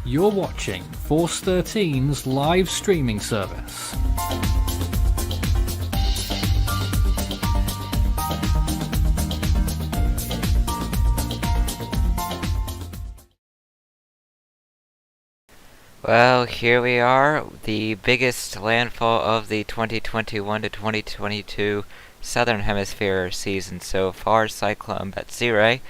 You're watching Force 13's live streaming service. Well, here we are, the biggest landfall of the 2021 to 2022 Southern Hemisphere season so far, Cyclone Batsirai,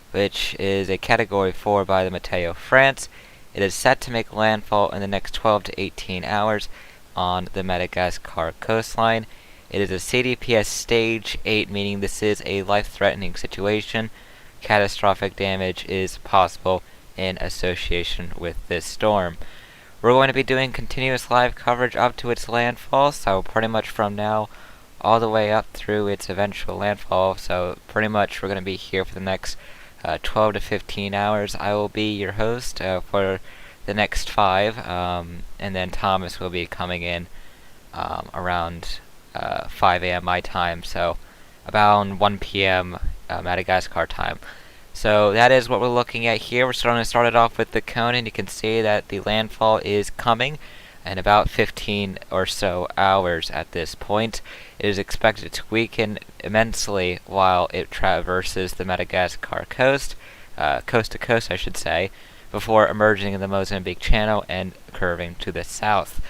which is a Category 4 by the Meteo France. It is set to make landfall in the next 12 to 18 hours on the Madagascar coastline. It is a CDPS Stage 8, meaning this is a life-threatening situation. Catastrophic damage is possible in association with this storm. We're going to be doing continuous live coverage up to its landfall, so pretty much from now all the way up through its eventual landfall. So pretty much we're going to be here for the next 12 to 15 hours. I will be your host for the next 5, and then Thomas will be coming in around 5 a.m. my time, so about 1 p.m. Madagascar time. So that is what we're looking at here. We're going to start it off with the cone, and you can see that the landfall is coming in about 15 or so hours at this point. It is expected to weaken immensely while it traverses the Madagascar coast, coast to coast I should say, before emerging in the Mozambique Channel and curving to the south.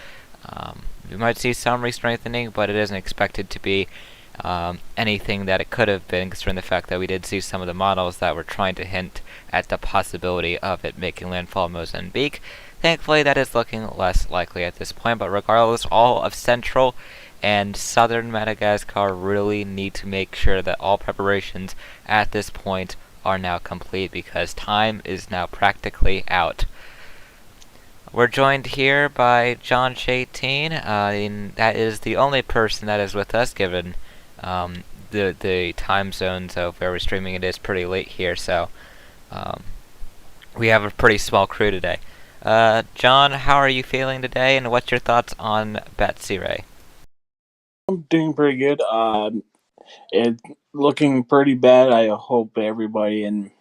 We might see some re-strengthening, but it isn't expected to be anything that it could have been, considering the fact that we did see some of the models that were trying to hint at the possibility of it making landfall in Mozambique. Thankfully, that is looking less likely at this point, but regardless, all of central and southern Madagascar really need to make sure that all preparations at this point are now complete, because time is now practically out. We're joined here by John 18, and that is the only person that is with us, given the time zones of where we're streaming. It is pretty late here, so we have a pretty small crew today. John, how are you feeling today, and what's your thoughts on Batsirai? I'm doing pretty good. It's looking pretty bad. I hope everybody in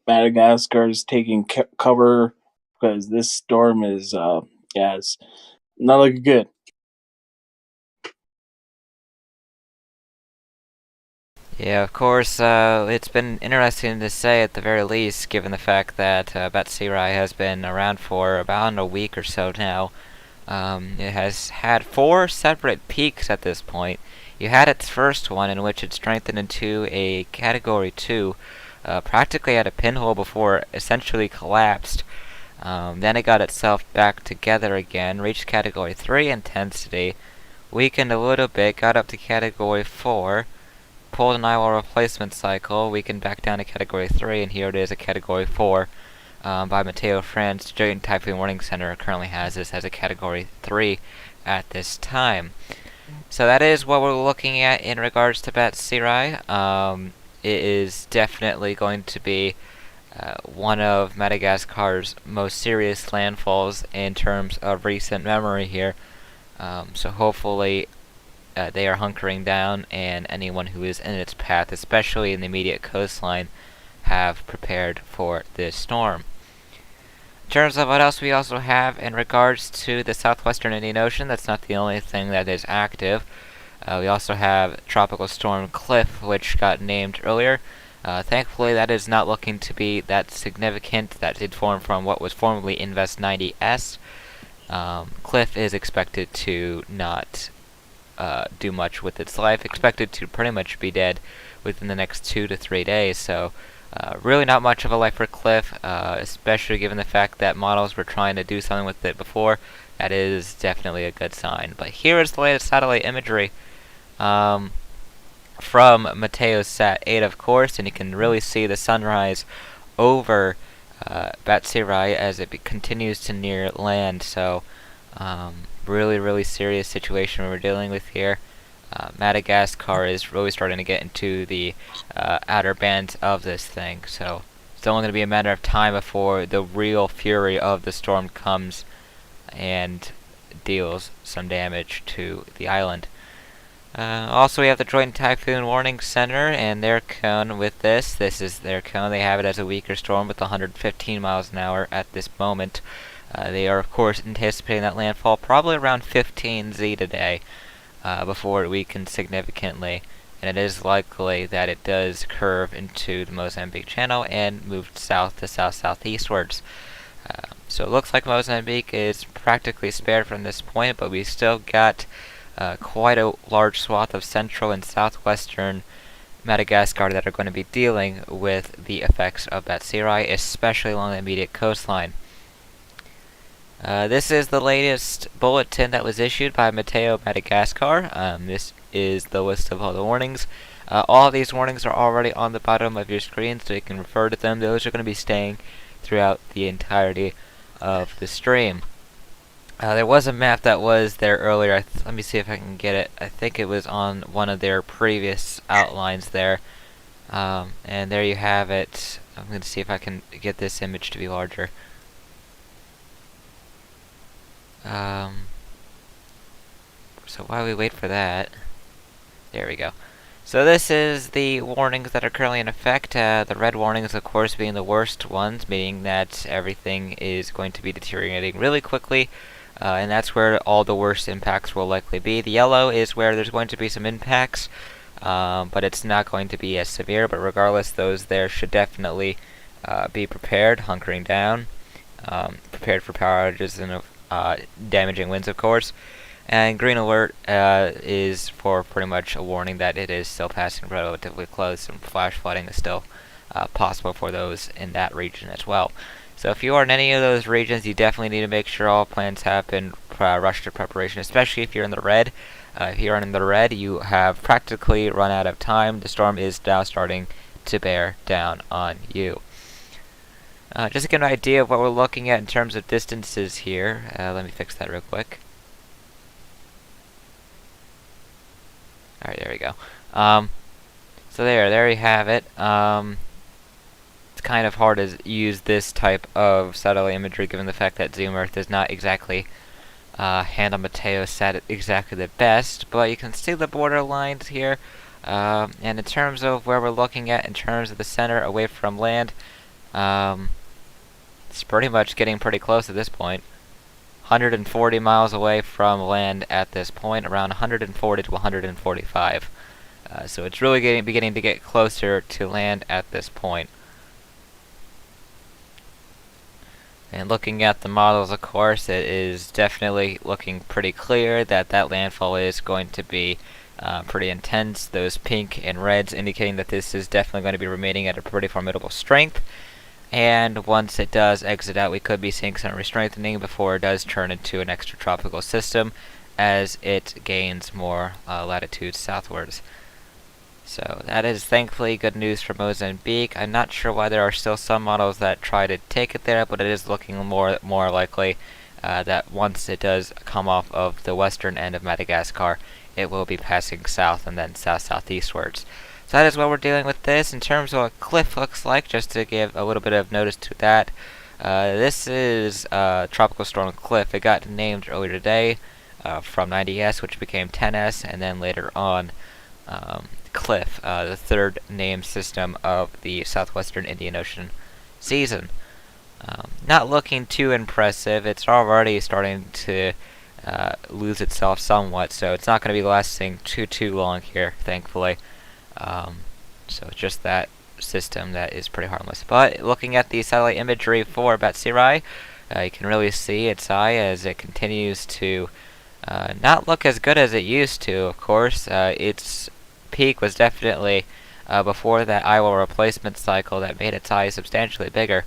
Madagascar is taking cover, because this storm is it's not looking good. Yeah, of course, it's been interesting to say at the very least, given the fact that Batsirai has been around for about a week or so now. It has had 4 separate peaks at this point. You had its first one, in which it strengthened into a Category 2, practically at a pinhole before it essentially collapsed. Then it got itself back together again, reached Category 3 intensity, weakened a little bit, got up to Category 4, pulled an eyewall replacement cycle, weakened back down to Category 3, and here it is, a Category 4 by Meteo France. Joint Typhoon Warning Center currently has this as a Category 3 at this time. So that is what we're looking at in regards to Batsirai. It is definitely going to be one of Madagascar's most serious landfalls in terms of recent memory here. So hopefully they are hunkering down, and anyone who is in its path, especially in the immediate coastline, have prepared for this storm. In terms of what else we also have in regards to the southwestern Indian Ocean, that's not the only thing that is active. We also have Tropical Storm Cliff, which got named earlier. Thankfully, that is not looking to be that significant. That did form from what was formerly Invest 90S. Cliff is expected to not do much with its life, expected to pretty much be dead within the next 2 to 3 days, so really not much of a life for Cliff, especially given the fact that models were trying to do something with it before. That is definitely a good sign. But here is the latest satellite imagery from Meteo Sat 8, of course, and you can really see the sunrise over Batsirai as it continues to near land. So really serious situation we're dealing with here. Madagascar is really starting to get into the outer bands of this thing, so it's only going to be a matter of time before the real fury of the storm comes and deals some damage to the island. Also, we have the Joint Typhoon Warning Center and their cone with this. This is their cone. They have it as a weaker storm with 115 miles an hour at this moment. They are, of course, anticipating that landfall probably around 15 Z today before it weakens significantly. And it is likely that it does curve into the Mozambique Channel and move south to south-southeastwards. So it looks like Mozambique is practically spared from this point, but we still got quite a large swath of central and southwestern Madagascar that are going to be dealing with the effects of Batsirai, especially along the immediate coastline. This is the latest bulletin that was issued by Meteo Madagascar. This is the list of all the warnings. All of these warnings are already on the bottom of your screen, so you can refer to them. Those are going to be staying throughout the entirety of the stream. There was a map that was there earlier. Let me see if I can get it. I think it was on one of their previous outlines there. And there you have it. I'm going to see if I can get this image to be larger. So while we wait for that, there we go. So this is the warnings that are currently in effect. The red warnings, of course, being the worst ones, meaning that everything is going to be deteriorating really quickly, and that's where all the worst impacts will likely be. The yellow is where there's going to be some impacts, but it's not going to be as severe. But regardless, those there should definitely be prepared, hunkering down, prepared for power outages and damaging winds, of course. And green alert is for pretty much a warning that it is still passing relatively close, and flash flooding is still possible for those in that region as well. So if you are in any of those regions, you definitely need to make sure all plans have been rushed to preparation, especially if you're in the red. If you're in the red, you have practically run out of time. The storm is now starting to bear down on you. Just to get an idea of what we're looking at in terms of distances here, let me fix that real quick. Alright, there we go. So there you have it. It's kind of hard to use this type of satellite imagery given the fact that Zoom Earth does not exactly handle Meteo sat exactly the best, but you can see the border lines here. And in terms of where we're looking at in terms of the center away from land, it's pretty much getting pretty close at this point. 140 miles away from land at this point, around 140 to 145. So it's really beginning to get closer to land at this point. And looking at the models, of course, it is definitely looking pretty clear that that landfall is going to be pretty intense. Those pink and reds indicating that this is definitely going to be remaining at a pretty formidable strength. And once it does exit out, we could be seeing some re-strengthening before it does turn into an extratropical system as it gains more latitude southwards. So that is thankfully good news for Mozambique. I'm not sure why there are still some models that try to take it there, but it is looking more likely that once it does come off of the western end of Madagascar, it will be passing south and then south-southeastwards. So that is what we're dealing with this. In terms of what Cliff looks like, just to give a little bit of notice to that, this is Tropical Storm Cliff. It got named earlier today from 90S, which became 10S, and then later on Cliff, the third named system of the southwestern Indian Ocean season. Not looking too impressive. It's already starting to lose itself somewhat, so it's not going to be lasting too long here, thankfully. So it's just that system that is pretty harmless. But looking at the satellite imagery for Batsirai, you can really see its eye as it continues to not look as good as it used to, of course. Its peak was definitely before that Iowa replacement cycle that made its eye substantially bigger.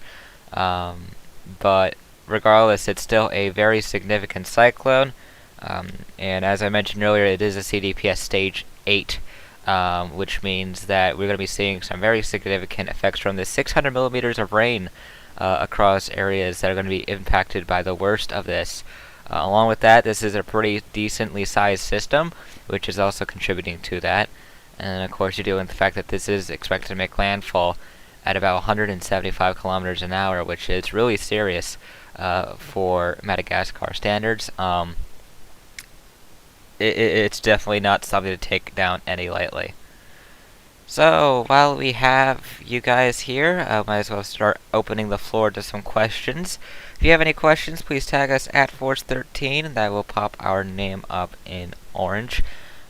But regardless, it's still a very significant cyclone. And as I mentioned earlier, it is a CDPS Stage 8. Which means that we're going to be seeing some very significant effects from the 600 millimeters of rain across areas that are going to be impacted by the worst of this. Along with that, this is a pretty decently sized system, which is also contributing to that. And of course, you're dealing with the fact that this is expected to make landfall at about 175 kilometers an hour, which is really serious for Madagascar standards. it's definitely not something to take down any lightly. So, while we have you guys here, might as well start opening the floor to some questions. If you have any questions, please tag us at Force13, and that will pop our name up in orange.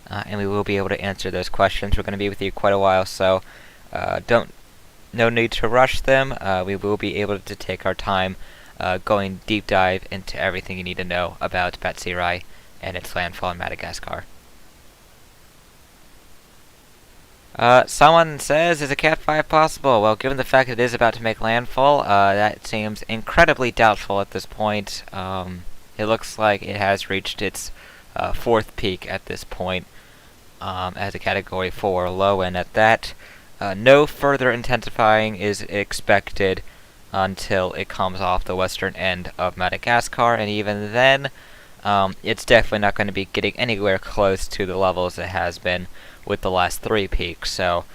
And we will be able to answer those questions. We're going to be with you quite a while, so no need to rush them. We will be able to take our time going deep dive into everything you need to know about Batsirai and its landfall in Madagascar. Someone says, is a Cat5 possible? Well, given the fact it is about to make landfall, that seems incredibly doubtful at this point. It looks like it has reached its fourth peak at this point as a Category 4 low, and at that, no further intensifying is expected until it comes off the western end of Madagascar, and even then, it's definitely not going to be getting anywhere close to the levels it has been with the last 3 peaks, so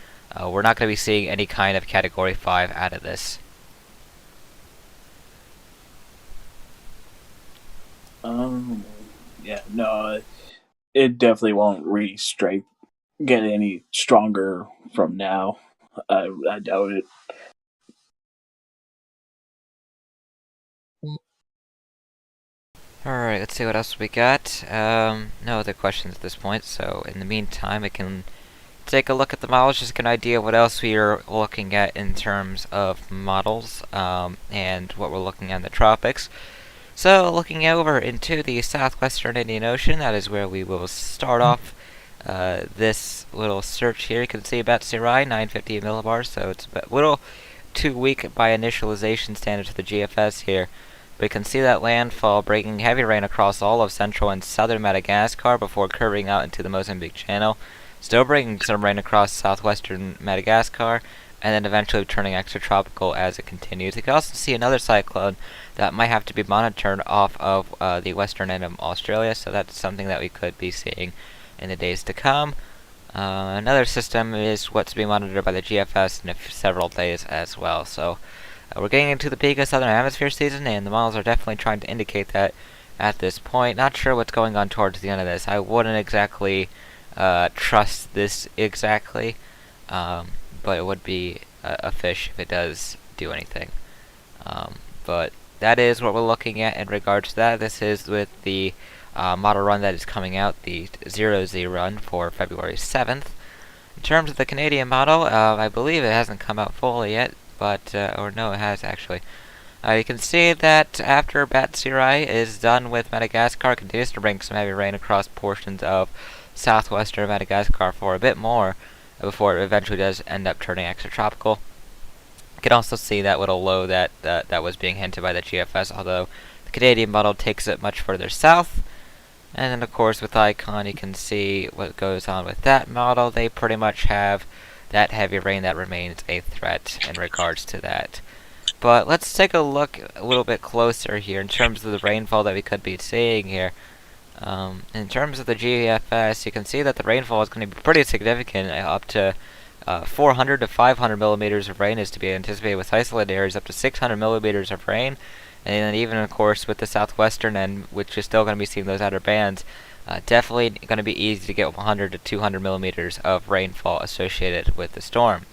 we're not going to be seeing any kind of Category 5 out of this. Yeah, no, it definitely won't get any stronger from now. I doubt it. Alright, let's see what else we got. No other questions at this point, so in the meantime, I can take a look at the models, just get an idea of what else we are looking at in terms of models, and what we're looking at in the tropics. So, looking over into the southwestern Indian Ocean, that is where we will start off this little search here. You can see Batsirai, 950 millibars, so it's a little too weak by initialization standards to the GFS here. We can see that landfall bringing heavy rain across all of central and southern Madagascar before curving out into the Mozambique Channel. Still bringing some rain across southwestern Madagascar, and then eventually turning extratropical as it continues. You can also see another cyclone that might have to be monitored off of the western end of Australia, so that's something that we could be seeing in the days to come. Another system is what's being monitored by the GFS in several days as well. So we're getting into the peak of southern hemisphere season, and the models are definitely trying to indicate that at this point. Not sure what's going on towards the end of this. I wouldn't exactly trust this exactly, but it would be a fish if it does do anything. But that is what we're looking at in regards to that. This is with the model run that is coming out, the 0Z run for February 7th. In terms of the Canadian model, I believe it hasn't come out fully yet, but, or no, it has actually. You can see that after Batsirai is done with Madagascar, it continues to bring some heavy rain across portions of southwestern Madagascar for a bit more before it eventually does end up turning extratropical. You can also see that little low that was being hinted by the GFS, although the Canadian model takes it much further south. And then, of course, with Icon, you can see what goes on with that model. They pretty much have that heavy rain that remains a threat in regards to that. But let's take a look a little bit closer here in terms of the rainfall that we could be seeing here. In terms of the GFS, you can see that the rainfall is going to be pretty significant, up to 400 to 500 millimeters of rain is to be anticipated, with isolated areas up to 600 millimeters of rain. And then even, of course, with the southwestern end, which is still going to be seeing those outer bands, definitely going to be easy to get 100 to 200 millimeters of rainfall associated with the storm.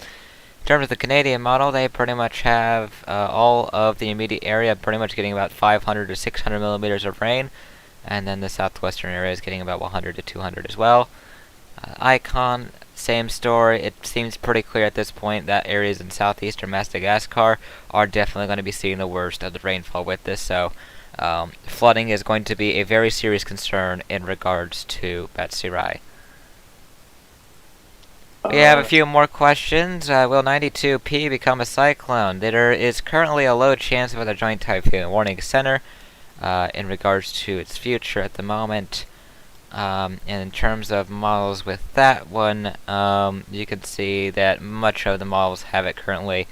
In terms of the Canadian model, they pretty much have all of the immediate area pretty much getting about 500 to 600 millimeters of rain, and then the southwestern area is getting about 100 to 200 as well. Icon, same story. It seems pretty clear at this point that areas in southeastern Madagascar are definitely going to be seeing the worst of the rainfall with this, so flooding is going to be a very serious concern in regards to Batsirai. We have a few more questions. Will 92P become a cyclone? There is currently a low chance of the Joint Typhoon Warning Center in regards to its future at the moment. And in terms of models with that one, you can see that much of the models have it currently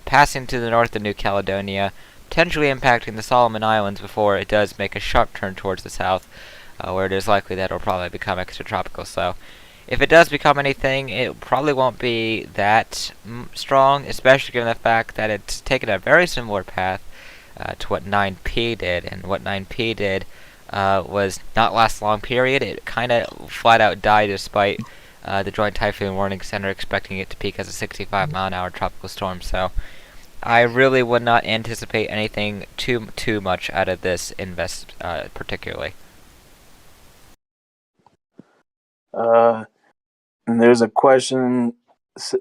passing to the north of New Caledonia, potentially impacting the Solomon Islands before it does make a sharp turn towards the south, where it is likely that it will probably become extratropical. So if it does become anything, it probably won't be that strong, especially given the fact that it's taken a very similar path to what 9P did, and what 9P did was not last long period. It kind of flat out died despite the Joint Typhoon Warning Center expecting it to peak as a 65-mile-an-hour tropical storm. So I really would not anticipate anything too much out of this particularly. And there's a question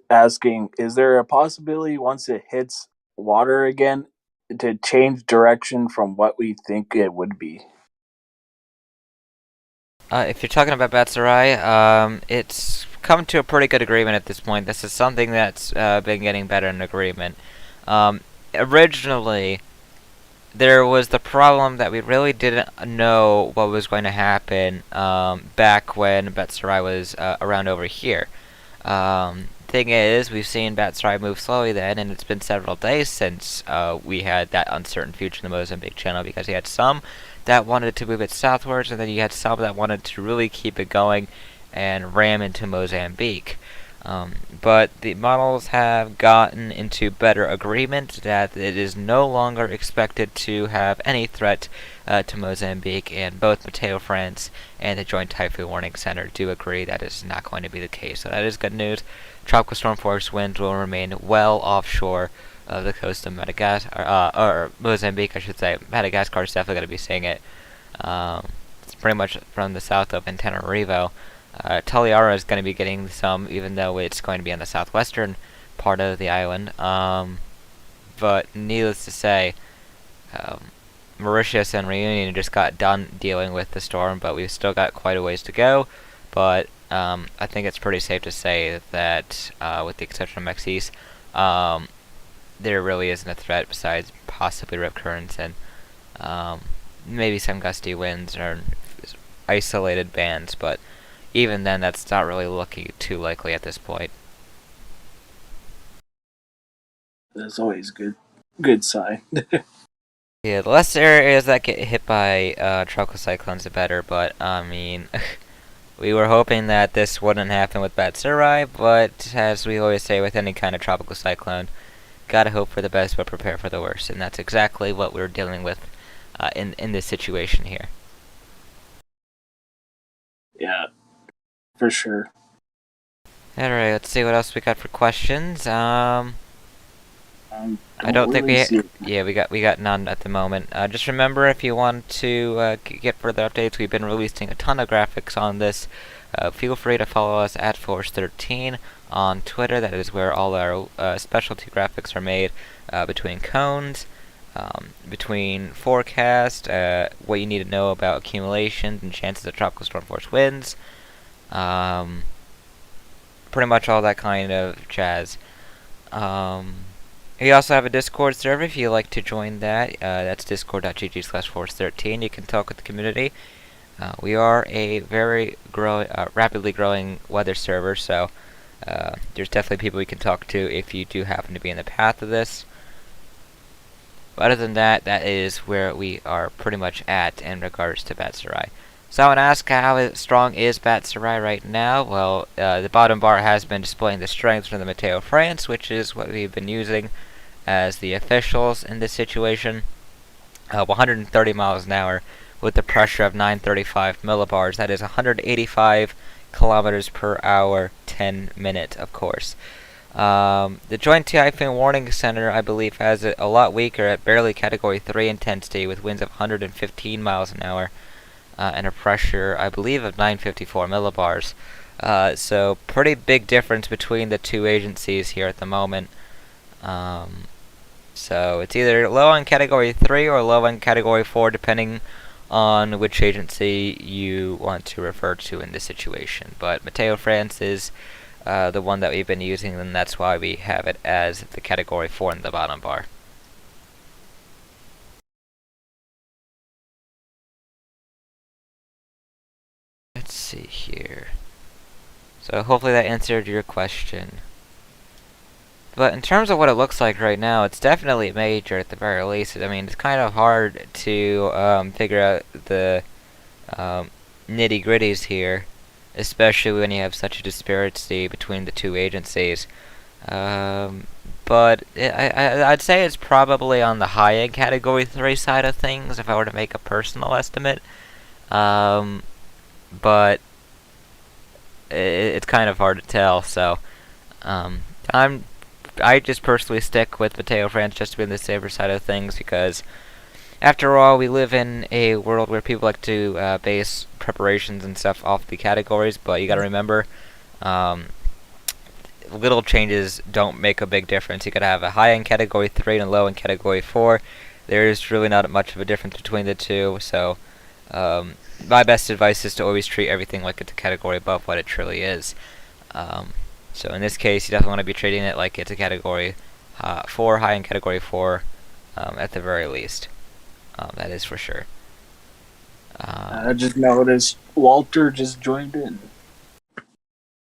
asking, is there a possibility once it hits water again to change direction from what we think it would be? If you're talking about Batsirai, it's come to a pretty good agreement at this point. This is something that's been getting better in agreement. Originally, there was the problem that we really didn't know what was going to happen back when Batsirai was around over here. Thing is, we've seen Batsirai move slowly then, and it's been several days since we had that uncertain future in the Mozambique Channel, because you had some that wanted to move it southwards, and then you had some that wanted to really keep it going and ram into Mozambique. But the models have gotten into better agreement that it is no longer expected to have any threat to Mozambique, and both Meteo France and the Joint Typhoon Warning Center do agree that is not going to be the case. So that is good news. Tropical storm force winds will remain well offshore of the coast of Madagascar, or Mozambique, I should say. Madagascar is definitely going to be seeing it. It's pretty much from the south of Antananarivo. Toliara is going to be getting some, even though it's going to be on the southwestern part of the island. But needless to say, Mauritius and Réunion just got done dealing with the storm, but we've still got quite a ways to go. But I think it's pretty safe to say that, with the exception of Mexis, there really isn't a threat besides possibly rip currents and maybe some gusty winds or isolated bands, but even then, that's not really looking too likely at this point. That's always good sign. Yeah, the less areas that get hit by tropical cyclones, the better. But I mean, we were hoping that this wouldn't happen with Batsirai, but as we always say with any kind of tropical cyclone, gotta hope for the best but prepare for the worst, and that's exactly what we're dealing with in this situation here. Yeah. For sure. Alright, let's see what else we got for questions. I don't think we got none at the moment. Just remember, if you want to get further updates, we've been releasing a ton of graphics on this. Feel free to follow us at Force13 on Twitter. That is where all our specialty graphics are made, between cones, between forecast, what you need to know about accumulations and chances of tropical storm force winds. Pretty much all that kind of jazz. We also have a Discord server if you'd like to join that. That's discord.gg/force13. You can talk with the community. We are a very rapidly growing weather server, so there's definitely people we can talk to if you do happen to be in the path of this. But other than that, that is where we are pretty much at in regards to Batsirai. So I want to ask, how strong is Batsirai right now? Well, the bottom bar has been displaying the strength from the Meteo France, which is what we've been using as the officials in this situation. 130 miles an hour with the pressure of 935 millibars. That is 185 kilometers per hour, 10 minute, of course. The Joint Typhoon Warning Center, I believe, has it a lot weaker at barely Category 3 intensity with winds of 115 miles an hour. And a pressure, I believe, of 954 millibars. So pretty big difference between the two agencies here at the moment. So it's either low on Category 3 or low on Category 4, depending on which agency you want to refer to in this situation. But Meteo France is the one that we've been using, and that's why we have it as the Category 4 in the bottom bar. Let's see here. So hopefully that answered your question. But in terms of what it looks like right now, it's definitely major at the very least. I mean, it's kind of hard to figure out the nitty-gritties here, especially when you have such a disparity between the two agencies. But I'd say it's probably on the high-end Category 3 side of things, if I were to make a personal estimate. But it's kind of hard to tell. So um, I'm I just personally stick with Meteo France just to be on the safer side of things because, after all, we live in a world where people like to base preparations and stuff off the categories. But you got to remember, um, little changes don't make a big difference. You could have a high in category 3 and a low in category 4. There's really not much of a difference between the two. So my best advice is to always treat everything like it's a category above what it truly is. Um, so in this case, you definitely want to be treating it like it's a category 4, high in category 4, at the very least. That is for sure. I just noticed Walter just joined in.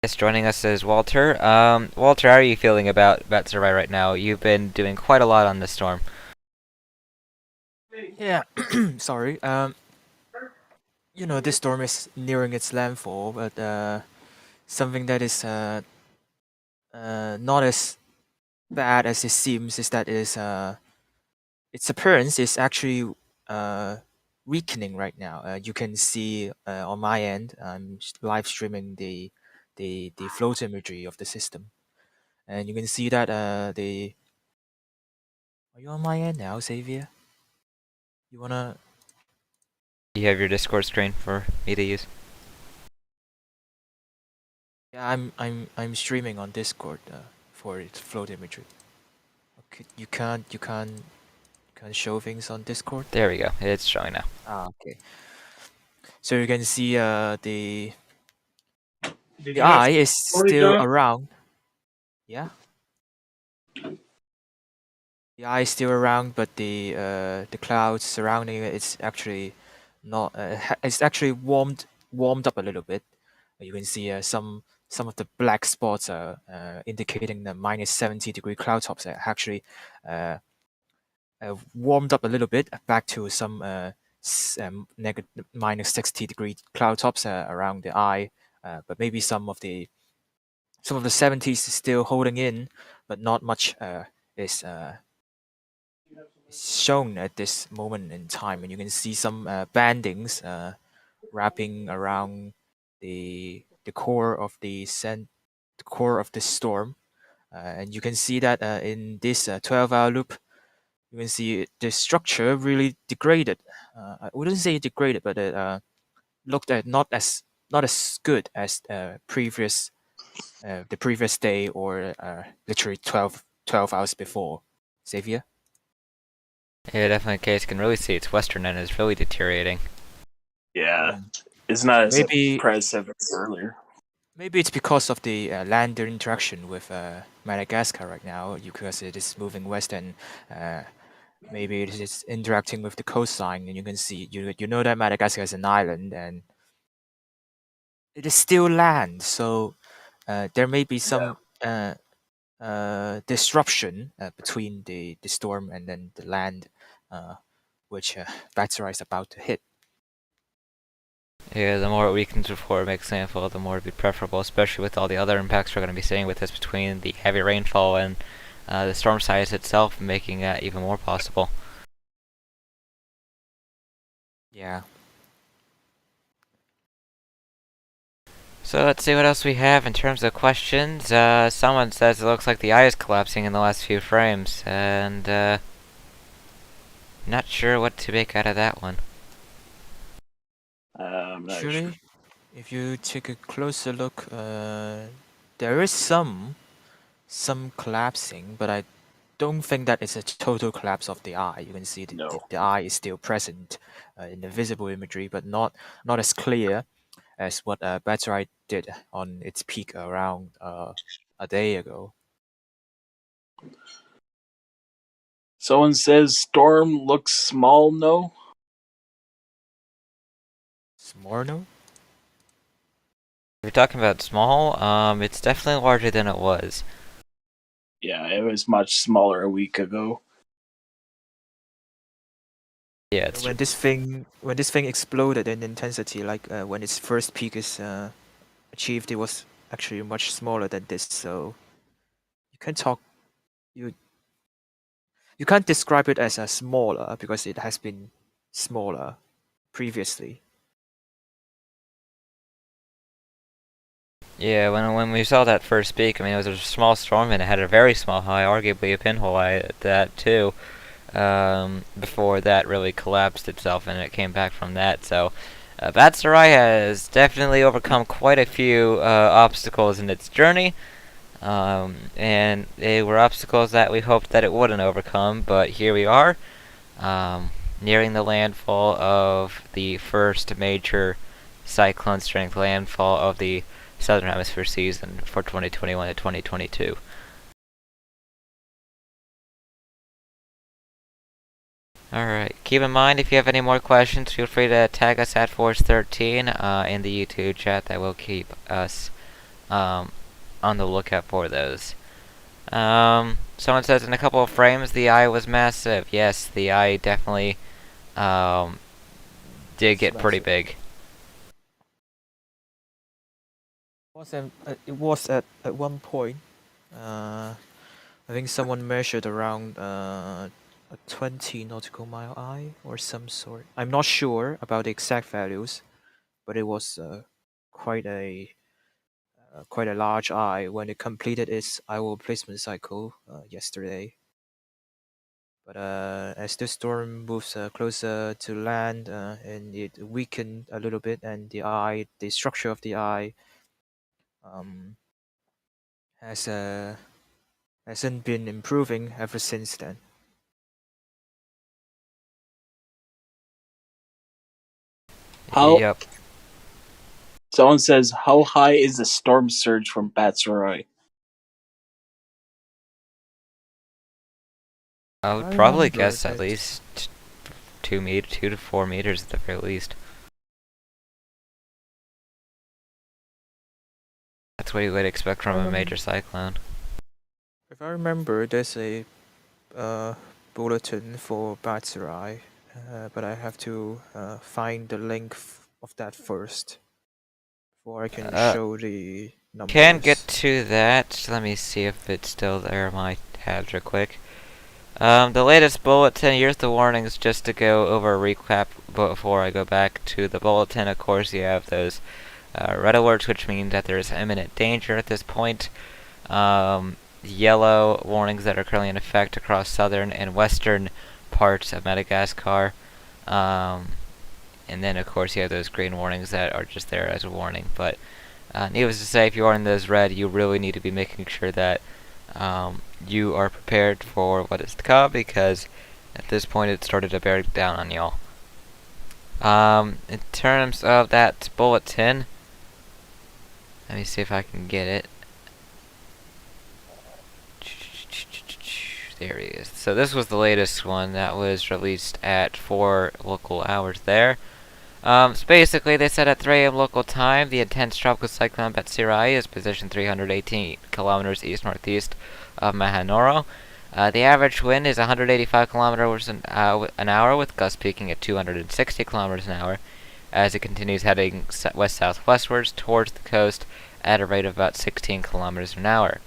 Yes, joining us is Walter. Walter, how are you feeling about Batsirai right now? You've been doing quite a lot on this storm. Yeah, sorry. This storm is nearing its landfall, but something that is not as bad as it seems is that its appearance is actually uh, weakening right now. You can see on my end, I'm live streaming the float imagery of the system, and you can see that the. Are you on my end now, Xavier? You wanna? You have your Discord screen for me to use. Yeah, I'm streaming on Discord for its float imagery. Okay, you can't show things on Discord. There we go. It's showing now. Ah, okay. So you can see Did the you guys eye is already still done? around. Yeah, the eye is still around, but the clouds surrounding it is actually not. It's actually warmed up a little bit. You can see some of the black spots are indicating the -70-degree cloud tops are actually uh, warmed up a little bit back to some -60-degree cloud tops around the eye, but maybe some of the 70s is still holding in, but not much is shown at this moment in time, and you can see some bandings wrapping around the core of the core of the storm, and you can see that in this 12-hour loop, you can see the structure really degraded. I wouldn't say degraded, but it looked at not as good as the previous day or literally 12 hours before. Xavier? Yeah, definitely the case. You can really see its western end is really deteriorating. Yeah, Mm. it's not as Maybe impressive as earlier. maybe it's because of the lander interaction with Madagascar right now, because it is moving west, and uh, maybe it is interacting with the coastline, and you can see you know that Madagascar is an island, and it is still land, so there may be some disruption between the storm and then the land, uh, which Batsirai is about to hit. Yeah, the more it weakens before it makes landfall, the more it'd be preferable, especially with all the other impacts we're going to be seeing with this between the heavy rainfall and the storm size itself, making that even more possible. Yeah. So let's see what else we have in terms of questions. Someone says it looks like the eye is collapsing in the last few frames, and not sure what to make out of that one. I'm not sure. Actually, if you take a closer look, there is some collapsing, but I don't think that it's a total collapse of the eye. You can see No. the eye is still present in the visible imagery, but not as clear as what Batsirai did on its peak around a day ago. Someone says storm looks small. No. Smorno? If you're talking about small, it's definitely larger than it was. Yeah, it was much smaller a week ago. Yeah, it's When this thing exploded in intensity, like when its first peak is achieved, it was actually much smaller than this. So you can talk you you can't describe it as a smaller because it has been smaller previously. Yeah, when we saw that first peak, I mean, it was a small storm and it had a very small high, arguably a pinhole high at that too. Before that really collapsed itself and it came back from that. So, Batsirai has definitely overcome quite a few obstacles in its journey. And they were obstacles that we hoped that it wouldn't overcome, but here we are, nearing the landfall of the first major cyclone strength landfall of the Southern Hemisphere season for 2021 to 2022. Alright, keep in mind if you have any more questions, feel free to tag us at Force13 in the YouTube chat. That will keep us on the lookout for those. Someone says in a couple of frames the eye was massive. Yes, the eye definitely did get pretty big. It was at one point. I think someone measured around a 20 nautical mile eye or some sort. I'm not sure about the exact values, but it was quite a large eye when it completed its eye wall placement cycle yesterday. But as the storm moves closer to land and it weakened a little bit, and the structure of the eye hasn't been improving ever since then. Yep. Someone says, how high is the storm surge from Batsirai? I would probably guess at least 2 to 4 meters at the very least. That's what you would expect from a major cyclone. If I remember, there's a bulletin for Batsirai, but I have to find the link of that first before I can show the numbers. Can get to that. Let me see if it's still there. My tabs are quick. The latest bulletin, here's the warnings just to go over a recap before I go back to the bulletin. Of course, you have those red alerts, which means that there's imminent danger at this point. Yellow warnings that are currently in effect across southern and western parts of Madagascar. And then, of course, you have those green warnings that are just there as a warning. But needless to say, if you are in those red, you really need to be making sure that you are prepared for what is to come, because at this point it started to bear down on y'all. In terms of that bulletin, let me see if I can get it. There he is. So this was the latest one that was released at 4 local hours there. So basically, they said at 3 a.m. local time, the intense tropical cyclone Batsirai is positioned 318 kilometers east-northeast of Mangaroro. The average wind is 185 kilometers an hour, with gusts peaking at 260 kilometers an hour, as it continues heading west-southwestwards towards the coast at a rate of about 16 kilometers an hour.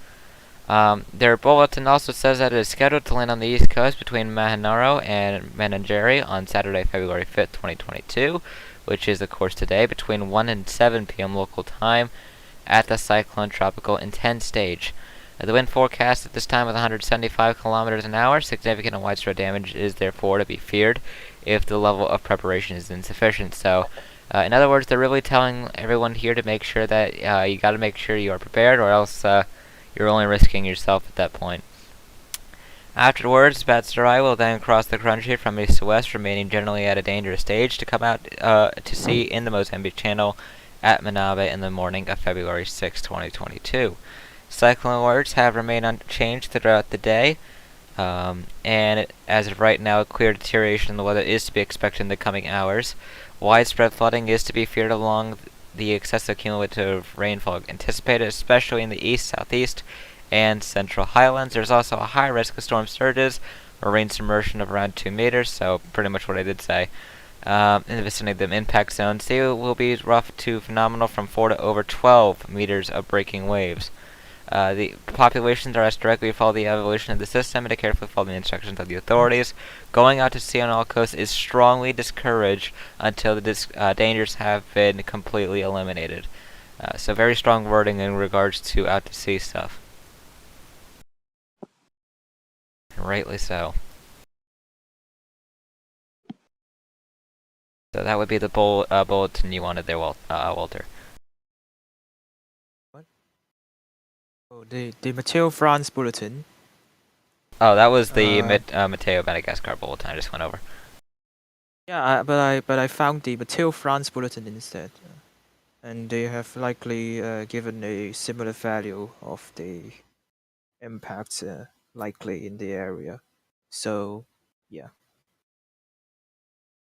Their bulletin also says that it is scheduled to land on the east coast between Mangaroro and Mananjeri on Saturday, February 5th, 2022, which is, of course, today, between 1 and 7 p.m. local time at the cyclone tropical intense stage. The wind forecast at this time is 175 kilometers an hour. Significant and widespread damage is therefore to be feared if the level of preparation is insufficient. So, in other words, they're really telling everyone here to make sure that you got to make sure you are prepared, or else you're only risking yourself at that point. Afterwards, Batsirai will then cross the country from east to west, remaining generally at a dangerous stage to come out to sea in the Mozambique Channel at Manabe in the morning of February 6, 2022. Cyclone alerts have remained unchanged throughout the day, and as of right now, a clear deterioration in the weather is to be expected in the coming hours. Widespread flooding is to be feared along the excessive cumulative rainfall anticipated, especially in the east, southeast, and central highlands. There's also a high risk of storm surges or rain submersion of around 2 meters, so pretty much what I did say. In the vicinity of the impact zone, sea will be rough to phenomenal from 4 to over 12 meters of breaking waves. The populations are asked directly to follow the evolution of the system and to carefully follow the instructions of the authorities. Going out to sea on all coasts is strongly discouraged until the dangers have been completely eliminated. So very strong wording in regards to out to sea stuff. Rightly so. So that would be the bulletin you wanted there, Walter. What? Oh, the Meteo France bulletin. Oh, that was the Meteo Madagascar bulletin I just went over. Yeah, but I found the Meteo France bulletin instead, and they have likely given a similar value of the impacts likely in the area. So, yeah.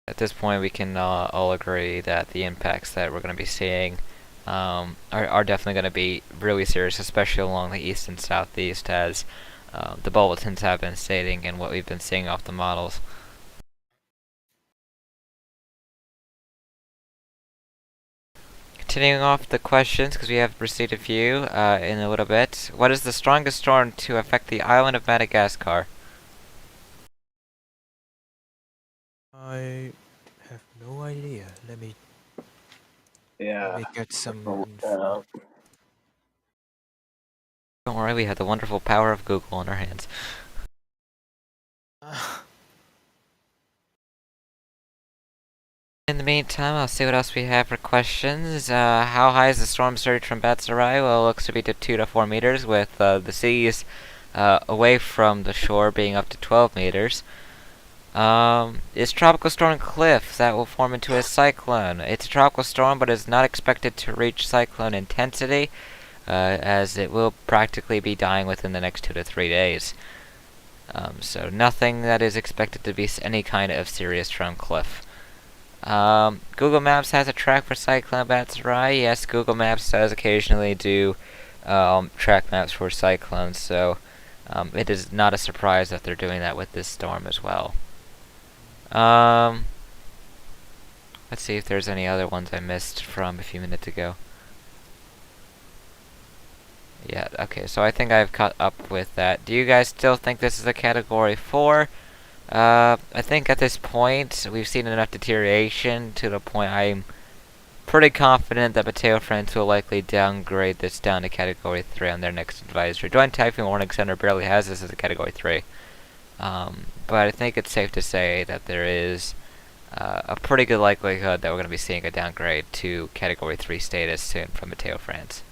At this point, we can all agree that the impacts that we're going to be seeing are definitely going to be really serious, especially along the east and southeast, as the bulletins have been stating and what we've been seeing off the models. Continuing off the questions, because we have received a few in a little bit. What is the strongest storm to affect the island of Madagascar? I have no idea. Let me get some Uh, Don't worry, we have the wonderful power of Google in our hands. In the meantime, I'll see what else we have for questions. How high is the storm surge from Batsirai? Well, it looks to be to 2 to 4 meters, with the seas away from the shore being up to 12 meters. Is Tropical Storm Cliff that will form into a cyclone? It's a tropical storm, but is not expected to reach cyclone intensity, as it will practically be dying within the next 2 to 3 days. So nothing that is expected to be any kind of serious from Cliff. Google Maps has a track for Cyclone Batsirai. Yes, Google Maps does occasionally do track maps for cyclones, so it is not a surprise that they're doing that with this storm as well. Let's see if there's any other ones I missed from a few minutes ago. Yeah, okay, so I think I've caught up with that. Do you guys still think this is a Category 4? I think at this point, we've seen enough deterioration to the point I'm pretty confident that Meteo France will likely downgrade this down to Category 3 on their next advisory. Joint Typhoon Warning Center barely has this as a Category 3. But I think it's safe to say that there is a pretty good likelihood that we're going to be seeing a downgrade to Category 3 status soon from Meteo France.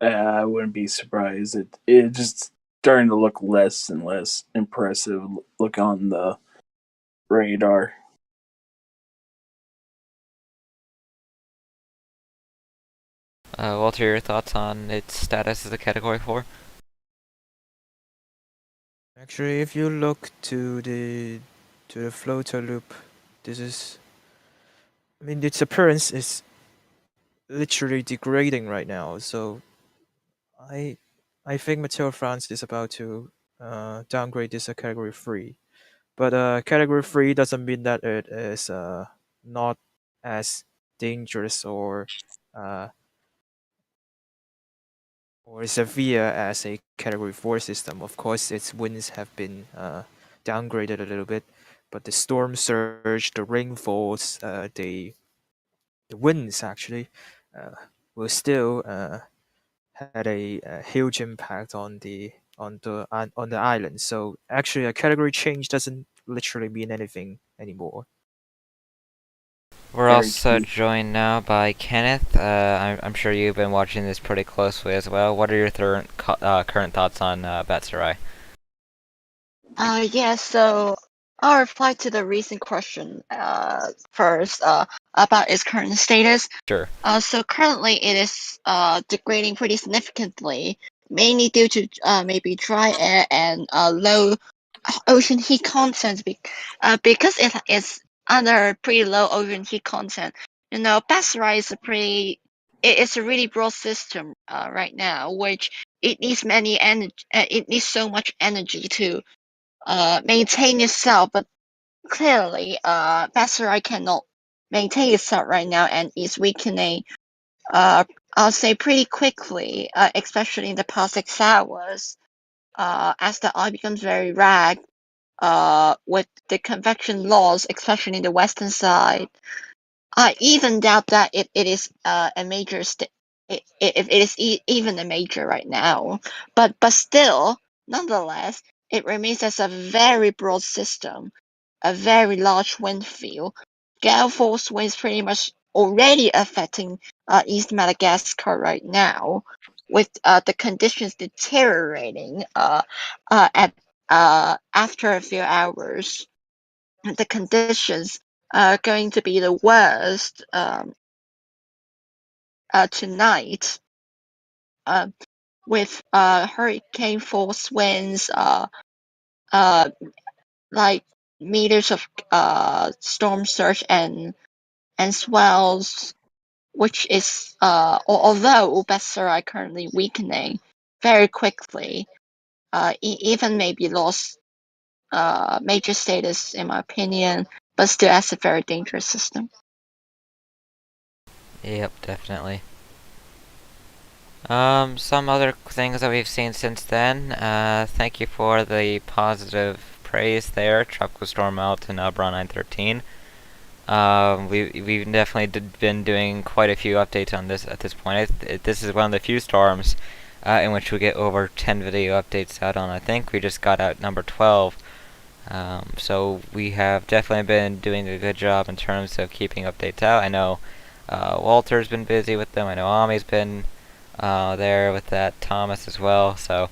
I wouldn't be surprised. It just starting to look less and less impressive. Look on the radar. Walter, your thoughts on its status as a Category 4? Actually, if you look to the floater loop, this is. I mean, its appearance is literally degrading right now. So, I think Meteo France is about to downgrade this to Category 3. But Category 3 doesn't mean that it is not as dangerous or severe as a Category 4 system. Of course, its winds have been downgraded a little bit, but the storm surge, the rainfalls, the winds actually will still had a huge impact on the island. So actually, a category change doesn't literally mean anything anymore. We're Very also true. joined now by Kenneth. I'm sure you've been watching this pretty closely as well. What are your current thoughts on Batsirai? Yeah, so I'll reply to the recent question first about its current status. Sure. So currently it is degrading pretty significantly, mainly due to maybe dry air and low ocean heat content. Because it is under pretty low ocean heat content. You know, Batsirai is it's a really broad system right now, which it needs many energy. It needs so much energy to maintain itself, but clearly, Batsirai cannot maintain itself right now and is weakening. I'll say pretty quickly, especially in the past 6 hours, as the eye becomes very red, with the convection loss, especially in the western side. I even doubt that it is a major if it is even a major right now. But still, nonetheless, it remains as a very broad system, a very large wind field. Gale force winds pretty much already affecting East Madagascar right now, with the conditions deteriorating at after a few hours. The conditions are going to be the worst tonight, with hurricane force winds, like meters of storm surge and swells, which is although Batsirai currently weakening very quickly, even maybe lost major status in my opinion, but still as a very dangerous system. Yep, definitely. Some other things that we've seen since then. Thank you for the positive praise there. Tropical Storm Out and Bra 913. We've definitely been doing quite a few updates on this at this point. This is one of the few storms in which we get over 10 video updates out on. I think we just got out number 12. So we have definitely been doing a good job in terms of keeping updates out. I know Walter's been busy with them. I know Ami's been there with that, Thomas as well. So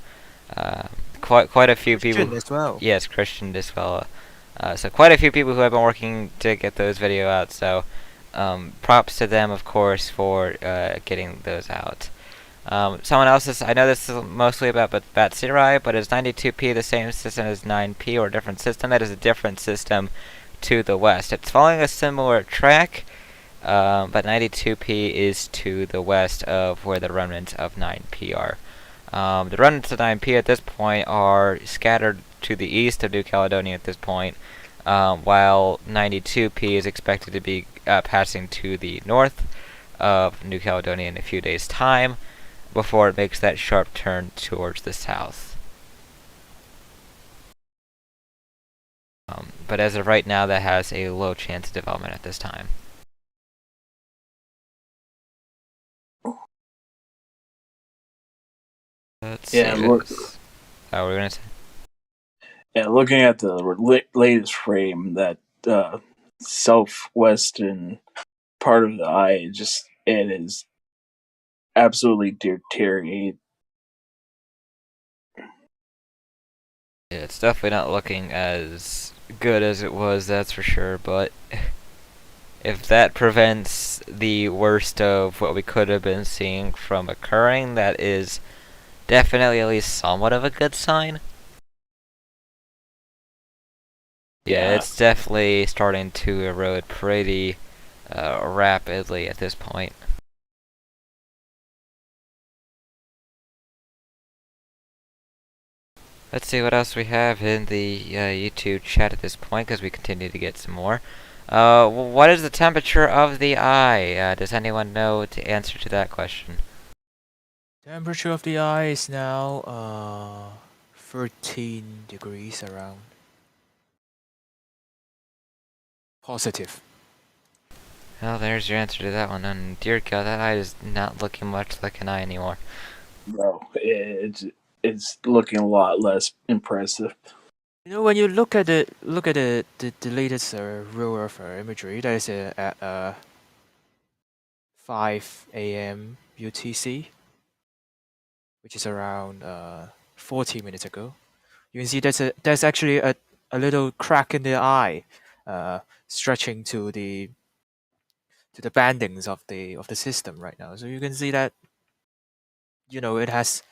quite a few Christian people as well. Yes, Christian as well. So quite a few people who have been working to get those video out. So props to them, of course, for getting those out. Someone else's, I know this is mostly about Batsirai, but is 92p the same system as 9p or a different system? That is a different system to the west. It's following a similar track, but 92p is to the west of where the remnants of 9p are. The remnants of 9p at this point are scattered to the east of New Caledonia at this point, while 92p is expected to be passing to the north of New Caledonia in a few days' time, before it makes that sharp turn towards the south. But as of right now, that has a low chance of development at this time. Let's see. Look, we're gonna say. Yeah, looking at the latest frame, that southwestern part of the eye, it is absolutely deteriorated. Yeah, it's definitely not looking as good as it was, that's for sure, but if that prevents the worst of what we could have been seeing from occurring, that is definitely at least somewhat of a good sign. Yeah, it's definitely starting to erode pretty rapidly at this point. Let's see what else we have in the YouTube chat at this point, because we continue to get some more. What is the temperature of the eye? Does anyone know the answer to that question? Temperature of the eye is now 13 degrees around. Positive. Well, there's your answer to that one. And dear God, that eye is not looking much like an eye anymore. No, it's looking a lot less impressive. You know, when you look at the latest row of imagery, that is at 5 a.m. UTC, which is around 40 minutes ago. You can see there's actually a little crack in the eye, stretching to the bandings of the system right now. So you can see that, you know, it's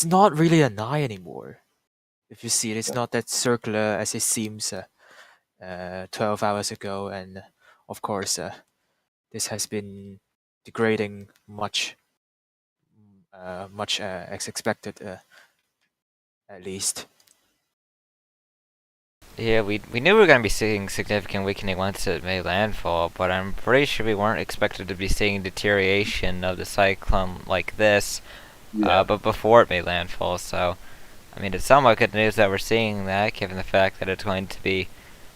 not really an eye anymore. If you see it, it's not that circular as it seems 12 hours ago, and of course this has been degrading much as expected, at least. Yeah, we knew we were going to be seeing significant weakening once it made landfall, but I'm pretty sure we weren't expected to be seeing deterioration of the cyclone like this, but before it made landfall. So, I mean, it's somewhat good news that we're seeing that, given the fact that it's going to be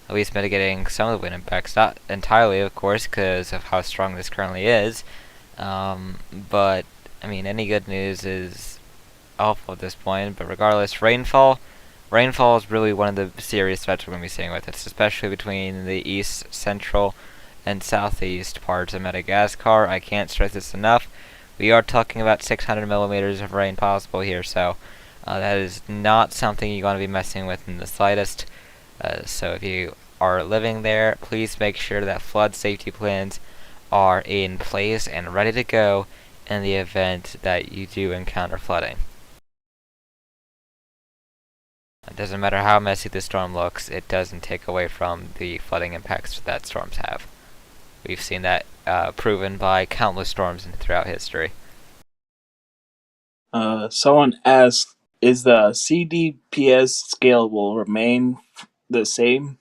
at least mitigating some of the wind impacts. Not entirely, of course, because of how strong this currently is. But, I mean, any good news is awful at this point. But regardless, rainfall is really one of the serious threats we're going to be seeing with it, especially between the east, central, and southeast parts of Madagascar. I can't stress this enough. We are talking about 600 millimeters of rain possible here, so that is not something you want to be messing with in the slightest. So if you are living there, please make sure that flood safety plans are in place and ready to go in the event that you do encounter flooding. It doesn't matter how messy the storm looks, it doesn't take away from the flooding impacts that storms have. We've seen that proven by countless storms throughout history. Someone asked, is the CDPS scale will remain the same?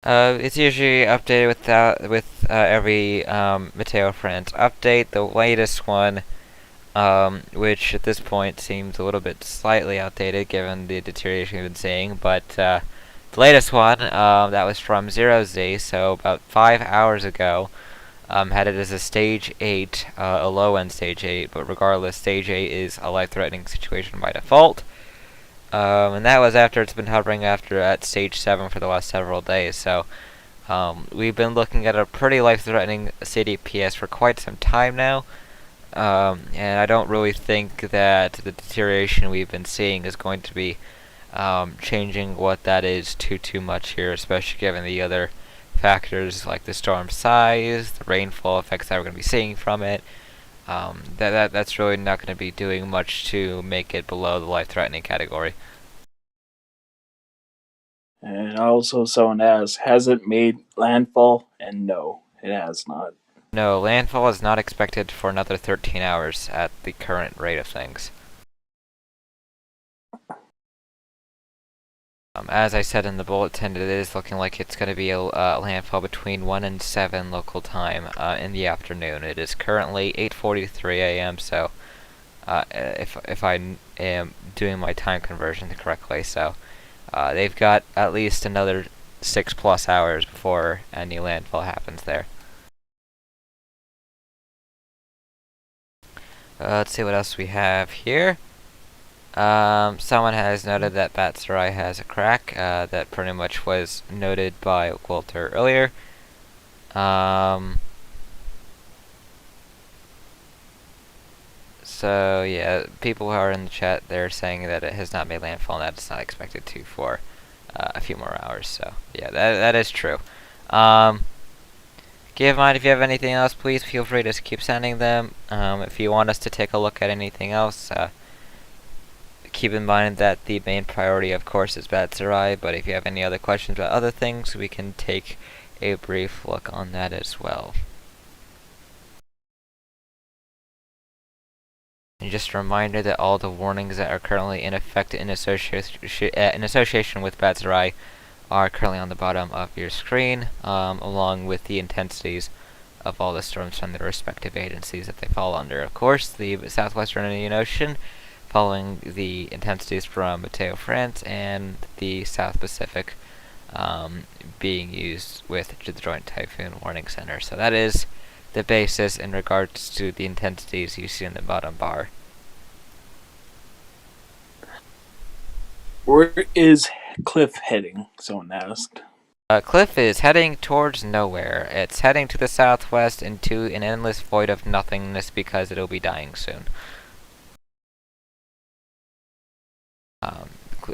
It's usually updated with every Meteo France update. The latest one, which at this point seems a little bit slightly outdated given the deterioration we've been seeing, but the latest one, that was from 0Z, so about 5 hours ago, had it as a Stage 8, a low-end Stage 8, but regardless, Stage 8 is a life-threatening situation by default. And that was after it's been hovering at Stage 7 for the last several days, so we've been looking at a pretty life-threatening CDPS for quite some time now. And I don't really think that the deterioration we've been seeing is going to be changing what that is too much here, especially given the other factors like the storm size, the rainfall effects that we're going to be seeing from it. That's really not going to be doing much to make it below the life-threatening category. And also someone asked, has it made landfall? And no, it has not. No, landfall is not expected for another 13 hours at the current rate of things. As I said in the bulletin, it is looking like it's going to be a landfall between 1 and 7 local time in the afternoon. It is currently 8:43 a.m., so if I am doing my time conversion correctly, so they've got at least another 6+ hours before any landfall happens there. Let's see what else we have here. Someone has noted that Batsirai has a crack. That pretty much was noted by Walter earlier. So yeah, people who are in the chat, they're saying that it has not made landfall and that it's not expected to for a few more hours. So yeah, that is true. Keep in mind, if you have anything else, please feel free to keep sending them. If you want us to take a look at anything else, keep in mind that the main priority, of course, is Batsirai, but if you have any other questions about other things, we can take a brief look on that as well. And just a reminder that all the warnings that are currently in effect in association with Batsirai are currently on the bottom of your screen, along with the intensities of all the storms from the respective agencies that they fall under. Of course, the Southwestern Indian Ocean, following the intensities from Meteo France, and the South Pacific being used with the Joint Typhoon Warning Center. So that is the basis in regards to the intensities you see in the bottom bar. Where is Cliff heading? Someone asked. Cliff is heading towards nowhere. It's heading to the southwest into an endless void of nothingness because it'll be dying soon.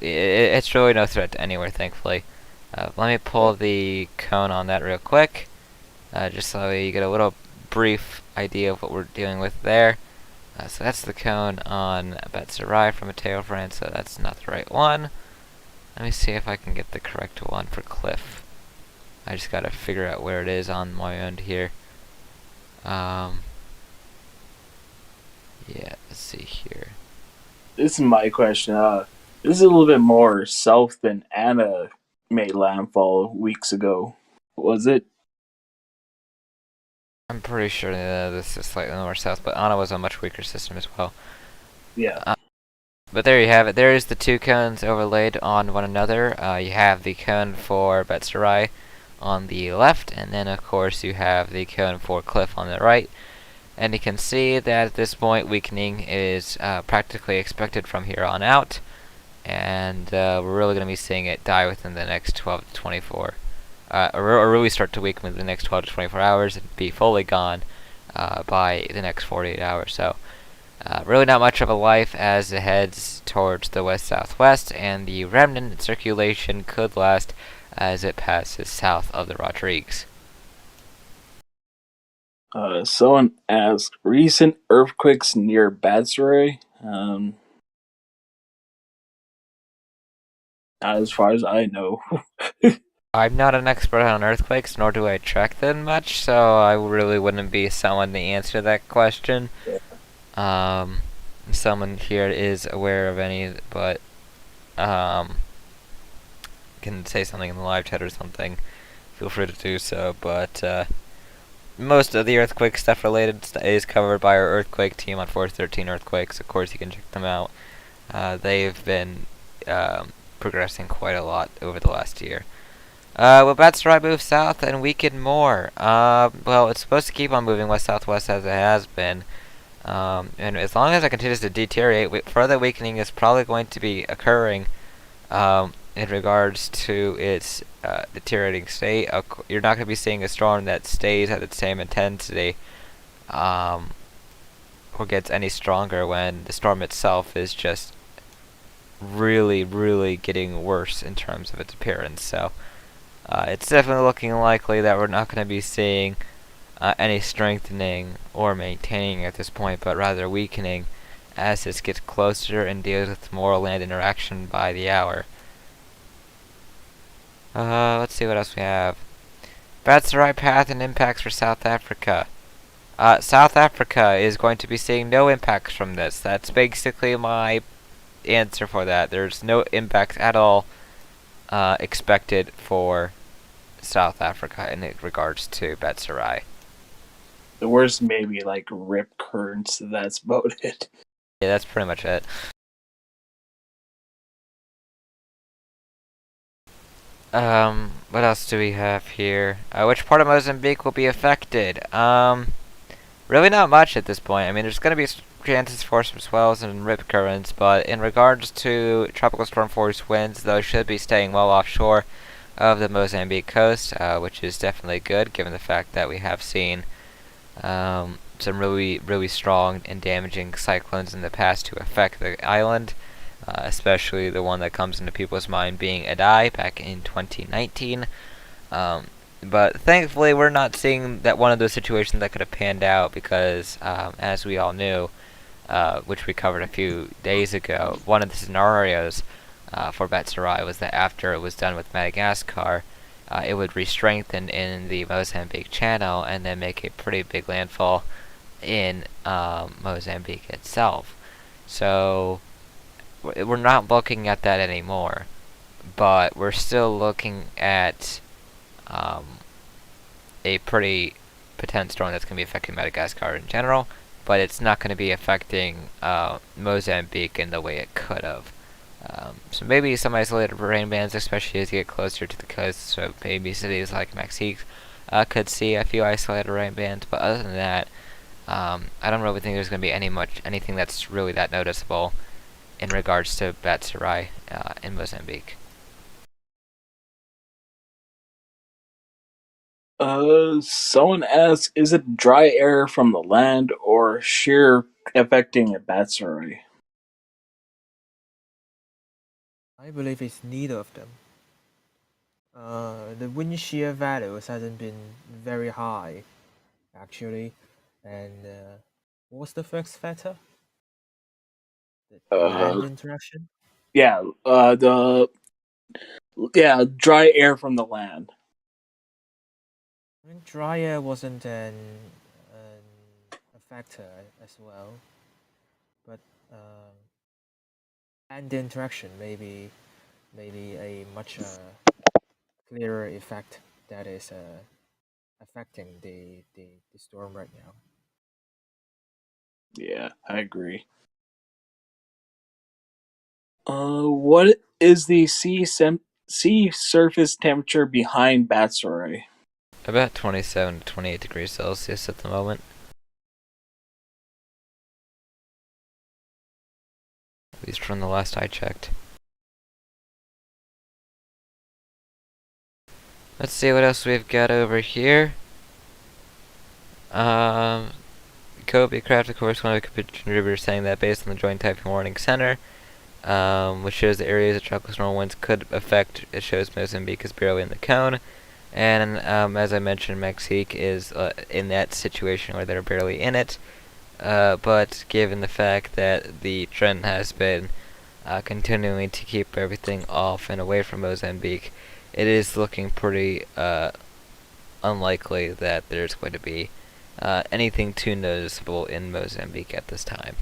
It's really no threat to anywhere, thankfully. Let me pull the cone on that real quick, just so you get a little brief idea of what we're dealing with there. So that's the cone on Batsirai from Meteo France, so that's not the right one. Let me see if I can get the correct one for Cliff. I just gotta figure out where it is on my end here. Yeah, let's see here. This is my question. This is a little bit more south than Anna made landfall weeks ago. Was it? I'm pretty sure this is slightly more south, but Anna was a much weaker system as well. Yeah. But there you have it. There is the two cones overlaid on one another. You have the cone for Batsirai on the left, and then of course you have the cone for Cliff on the right. And you can see that at this point weakening is practically expected from here on out, and we're really going to be seeing it die within the next 12 to 24, or really start to weaken within the next 12 to 24 hours and be fully gone by the next 48 hours. So really not much of a life as it heads towards the west-southwest, and the remnant circulation could last as it passes south of the Rodrigues. Someone asked, recent earthquakes near Batsirai? Not as far as I know. I'm not an expert on earthquakes, nor do I track them much, so I really wouldn't be someone to answer that question. Someone here is aware of any, but can say something in the live chat or something. Feel free to do so. But most of the earthquake stuff related is covered by our earthquake team on 413 Earthquakes. Of course, you can check them out. They've been progressing quite a lot over the last year. Will Batsirai move south and weaken more? Well, it's supposed to keep on moving west-southwest as it has been. And as long as it continues to deteriorate, further weakening is probably going to be occurring in regards to its deteriorating state. You're not going to be seeing a storm that stays at its same intensity or gets any stronger when the storm itself is just really, really getting worse in terms of its appearance. So it's definitely looking likely that we're not going to be seeing any strengthening or maintaining at this point, but rather weakening as this gets closer and deals with more land interaction by the hour. Let's see what else we have. Batsirai path and impacts for South Africa. South Africa is going to be seeing no impacts from this. That's basically my answer for that. There's no impacts at all expected for South Africa in regards to Batsirai. The worst maybe like rip currents, that's about it. Yeah, that's pretty much it. What else do we have here? Which part of Mozambique will be affected? Really not much at this point. I mean, there's going to be chances for some swells and rip currents, but in regards to tropical storm force winds, those should be staying well offshore of the Mozambique coast, which is definitely good given the fact that we have seen some really, really strong and damaging cyclones in the past to affect the island, especially the one that comes into people's mind being Idai back in 2019. But thankfully, we're not seeing that one of those situations that could have panned out because, as we all knew, which we covered a few days ago, one of the scenarios for Batsirai was that after it was done with Madagascar, it would re-strengthen in the Mozambique Channel and then make a pretty big landfall in Mozambique itself. So we're not looking at that anymore, but we're still looking at a pretty potent storm that's going to be affecting Madagascar in general, but it's not going to be affecting Mozambique in the way it could have. So maybe some isolated rain bands, especially as you get closer to the coast. So maybe cities like Mexique could see a few isolated rain bands. But other than that, I don't really think there's going to be anything that's really that noticeable in regards to Batsirai in Mozambique. Someone asked, is it dry air from the land or shear affecting Batsirai? I believe it's neither of them. The wind shear values hasn't been very high, actually. And what's the first factor? The land interaction? Yeah, dry air from the land. I mean, dry air wasn't a factor as well, but land interaction maybe a much clearer effect that is affecting the storm right now. Yeah, I agree. What is the sea surface temperature behind Batsirai? About 27 to 28 degrees Celsius at the moment. At least from the last I checked. Let's see what else we've got over here. Kobe Craft, of course, one of the contributors, saying that based on the Joint Typhoon Warning Center, which shows the areas of tropical storm winds could affect, it shows Mozambique is barely in the cone. And as I mentioned, Mexique is in that situation where they're barely in it. But given the fact that the trend has been continuing to keep everything off and away from Mozambique, it is looking pretty unlikely that there's going to be anything too noticeable in Mozambique at this time.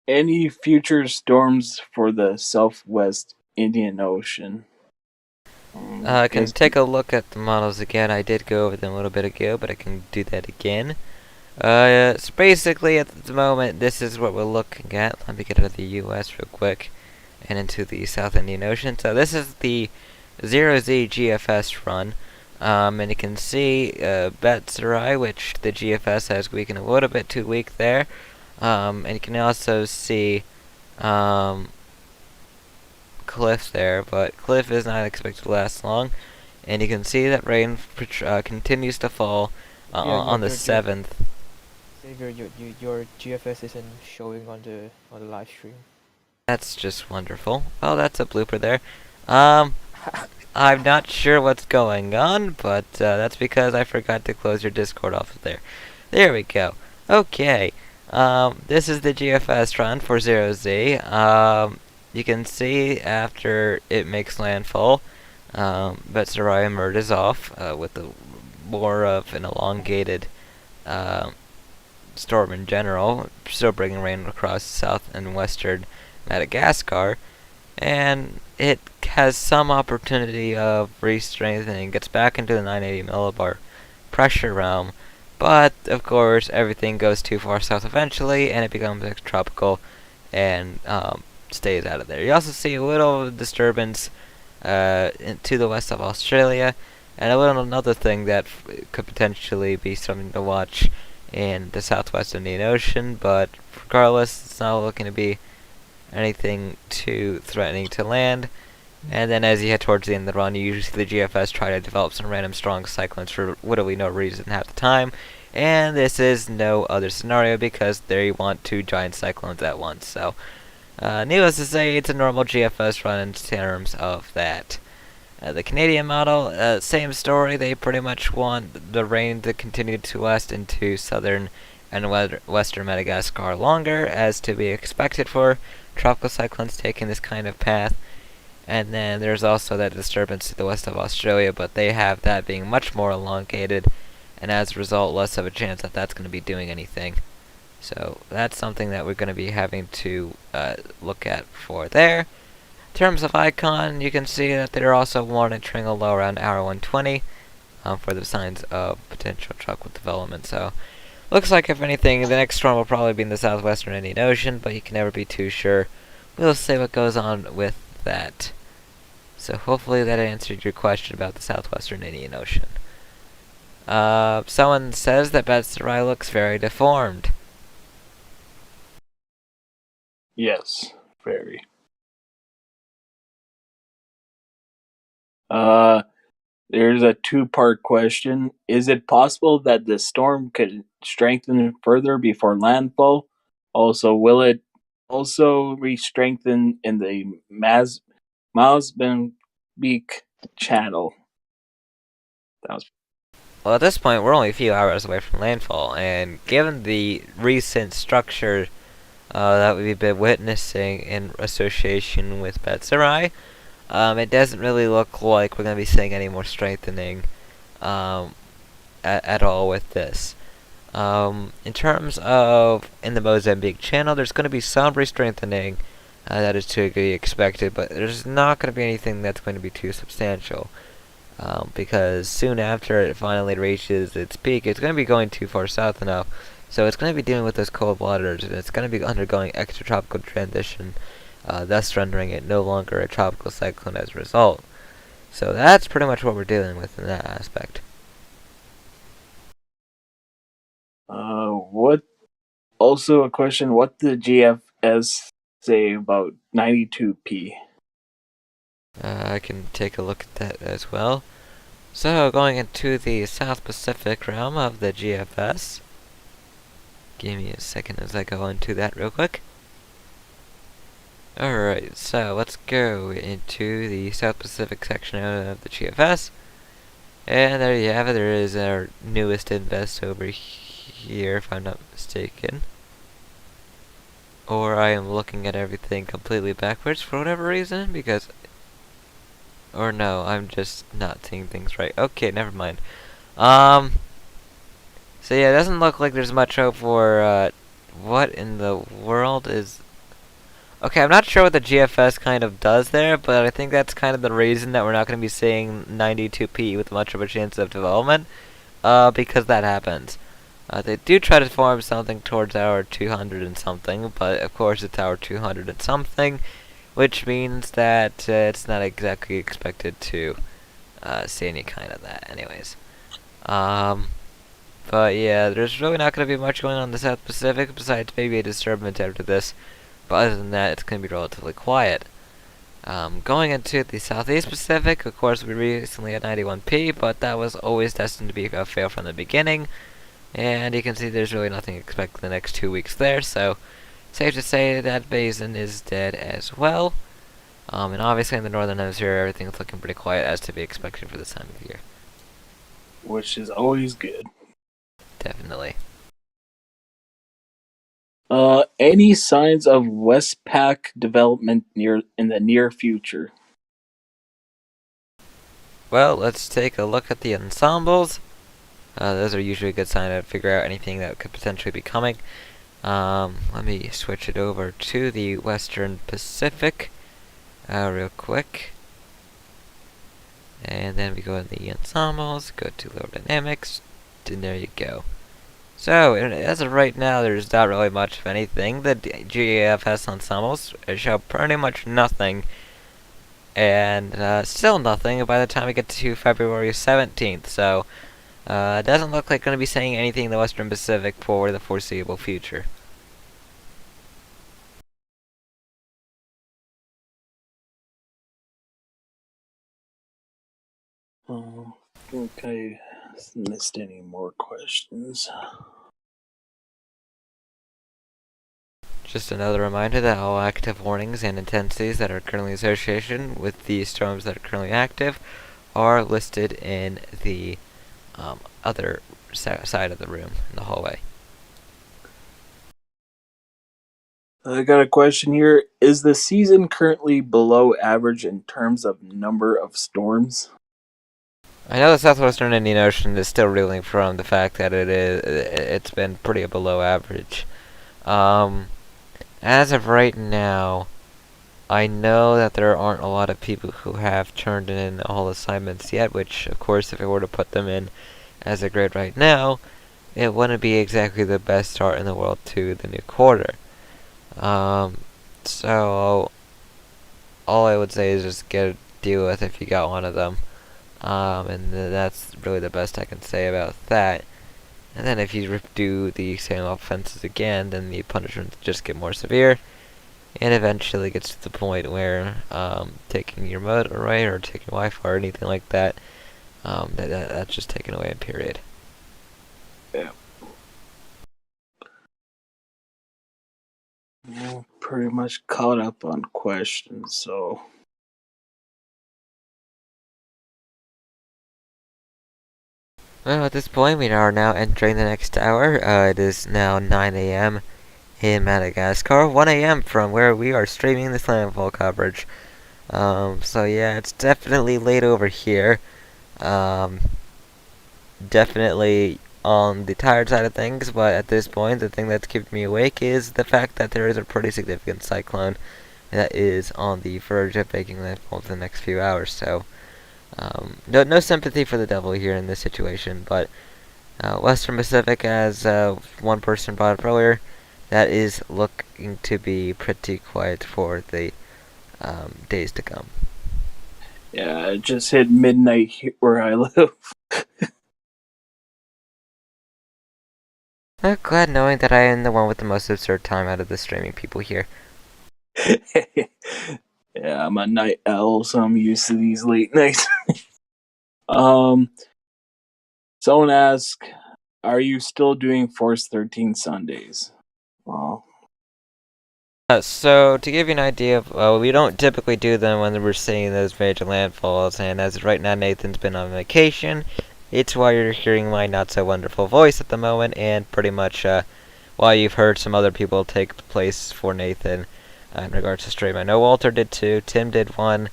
Any future storms for the southwest Indian Ocean? I can take a look at the models again. I did go over them a little bit ago, but I can do that again. So basically, at the moment, this is what we're looking at. Let me get out of the U.S. real quick and into the South Indian Ocean. So this is the 0Z GFS run. And you can see Batsirai, which the GFS has weakened a little bit too weak there. And you can also see Cliff there, but Cliff is not expected to last long. And you can see that rain continues to fall on the 7th. Xavier, your GFS isn't showing on the live stream. That's just wonderful. Well, that's a blooper there. I'm not sure what's going on, but that's because I forgot to close your Discord off of there. There we go. Okay. This is the GFS run for 0Z. You can see after it makes landfall, Batsirai emerges off with more of an elongated storm in general, still bringing rain across south and western Madagascar, and it has some opportunity of re-strengthening, gets back into the 980 millibar pressure realm, but of course everything goes too far south eventually and it becomes extratropical and stays out of there. You also see a little disturbance to the west of Australia, and another thing that could potentially be something to watch in the southwest Indian Ocean, but regardless, it's not looking to be anything too threatening to land. And then as you head towards the end of the run, you usually see the GFS try to develop some random strong cyclones for literally no reason half the time. And this is no other scenario because they want 2 giant cyclones at once. So, needless to say, it's a normal GFS run in terms of that. The Canadian model, same story. They pretty much want the rain to continue to last into southern and western Madagascar longer, as to be expected for tropical cyclones taking this kind of path. And then there's also that disturbance to the west of Australia, but they have that being much more elongated, and as a result, less of a chance that that's going to be doing anything. So that's something that we're going to be having to look at for there. In terms of icon, you can see that they're also monitoring a low around hour 120 for the signs of potential tropical development. So looks like, if anything, the next storm will probably be in the southwestern Indian Ocean, but you can never be too sure. We'll see what goes on with that. So hopefully that answered your question about the southwestern Indian Ocean. Someone says that Batsirai looks very deformed. Yes, very. There's a 2-part question. Is it possible that the storm could strengthen further before landfall? Also, will it also re-strengthen in the Mozambique channel? Well, at this point, we're only a few hours away from landfall, and given the recent structure that we've been witnessing in association with Batsirai, it doesn't really look like we're going to be seeing any more strengthening at all with this. In terms of in the Mozambique channel, there's going to be some re-strengthening that is to be expected, but there's not going to be anything that's going to be too substantial. Because soon after it finally reaches its peak, it's going to be going too far south enough So it's going to be dealing with those cold waters, and it's going to be undergoing extratropical transition, thus rendering it no longer a tropical cyclone as a result. So that's pretty much what we're dealing with in that aspect. What? Also a question: what did GFS say about 92p? I can take a look at that as well. So going into the South Pacific realm of the GFS. Give me a second as I go into that real quick. Alright, so let's go into the South Pacific section of the GFS. And there you have it, there is our newest invest over here, if I'm not mistaken. Or I am looking at everything completely backwards for whatever reason, because... Or no, I'm just not seeing things right. Okay, never mind. So yeah, it doesn't look like there's much hope for, what in the world is... Okay, I'm not sure what the GFS kind of does there, but I think that's kind of the reason that we're not going to be seeing 92p with much of a chance of development, because that happens. They do try to form something towards hour 200 and something, but of course it's hour 200 and something, which means that it's not exactly expected to see any kind of that anyways. But yeah, there's really not going to be much going on in the South Pacific, besides maybe a disturbance after this. But other than that, it's going to be relatively quiet. Going into the Southeast Pacific, of course, we recently had 91p, but that was always destined to be a fail from the beginning. And you can see there's really nothing expected the next 2 weeks there, so safe to say that basin is dead as well. And obviously in the Northern Hemisphere, everything's looking pretty quiet, as to be expected for this time of year. Which is always good. Definitely. Any signs of Westpac development in the near future? Well, let's take a look at the ensembles. Those are usually a good sign to figure out anything that could potentially be coming. Let me switch it over to the Western Pacific real quick. And then we go to the ensembles, go to low dynamics, and there you go. So, as of right now, there's not really much of anything. The GFS ensembles show pretty much nothing, and still nothing by the time we get to February 17th. So, it doesn't look like going to be saying anything in the Western Pacific for the foreseeable future. I think I missed any more questions. Just another reminder that all active warnings and intensities that are currently associated with the storms that are currently active are listed in the other side of the room, in the hallway. I got a question here. Is the season currently below average in terms of number of storms? I know the southwestern Indian Ocean is still reeling from the fact that it's been pretty below average. As of right now, I know that there aren't a lot of people who have turned in all assignments yet, which, of course, if I were to put them in as a grade right now, it wouldn't be exactly the best start in the world to the new quarter. So, all I would say is just get a deal with if you got one of them. And that's really the best I can say about that. And then if you do the same offenses again, then the punishments just get more severe. And eventually gets to the point where taking your motor away or taking Wi-Fi or anything like that, that's just taken away, period. Yeah. Yeah, pretty much caught up on questions, so... Well, at this point, we are now entering the next hour. It is now 9 a.m. in Madagascar, 1 a.m. from where we are streaming this landfall coverage. So yeah, it's definitely late over here. Definitely on the tired side of things, but at this point, the thing that's keeping me awake is the fact that there is a pretty significant cyclone that is on the verge of making landfall in the next few hours, so... no sympathy for the devil here in this situation, but Western Pacific, as one person brought up earlier, that is looking to be pretty quiet for the days to come. Yeah, it just hit midnight where I live. I'm glad knowing that I am the one with the most absurd time out of the streaming people here. Yeah, I'm a night owl, so I'm used to these late nights. Someone asked, "Are you still doing Force 13 Sundays?" Well, So to give you an idea of, we don't typically do them when we're seeing those major landfalls, and as of right now Nathan's been on vacation, it's why you're hearing my not so wonderful voice at the moment, and pretty much why you've heard some other people take the place for Nathan in regards to stream. I know Walter did two, Tim did one,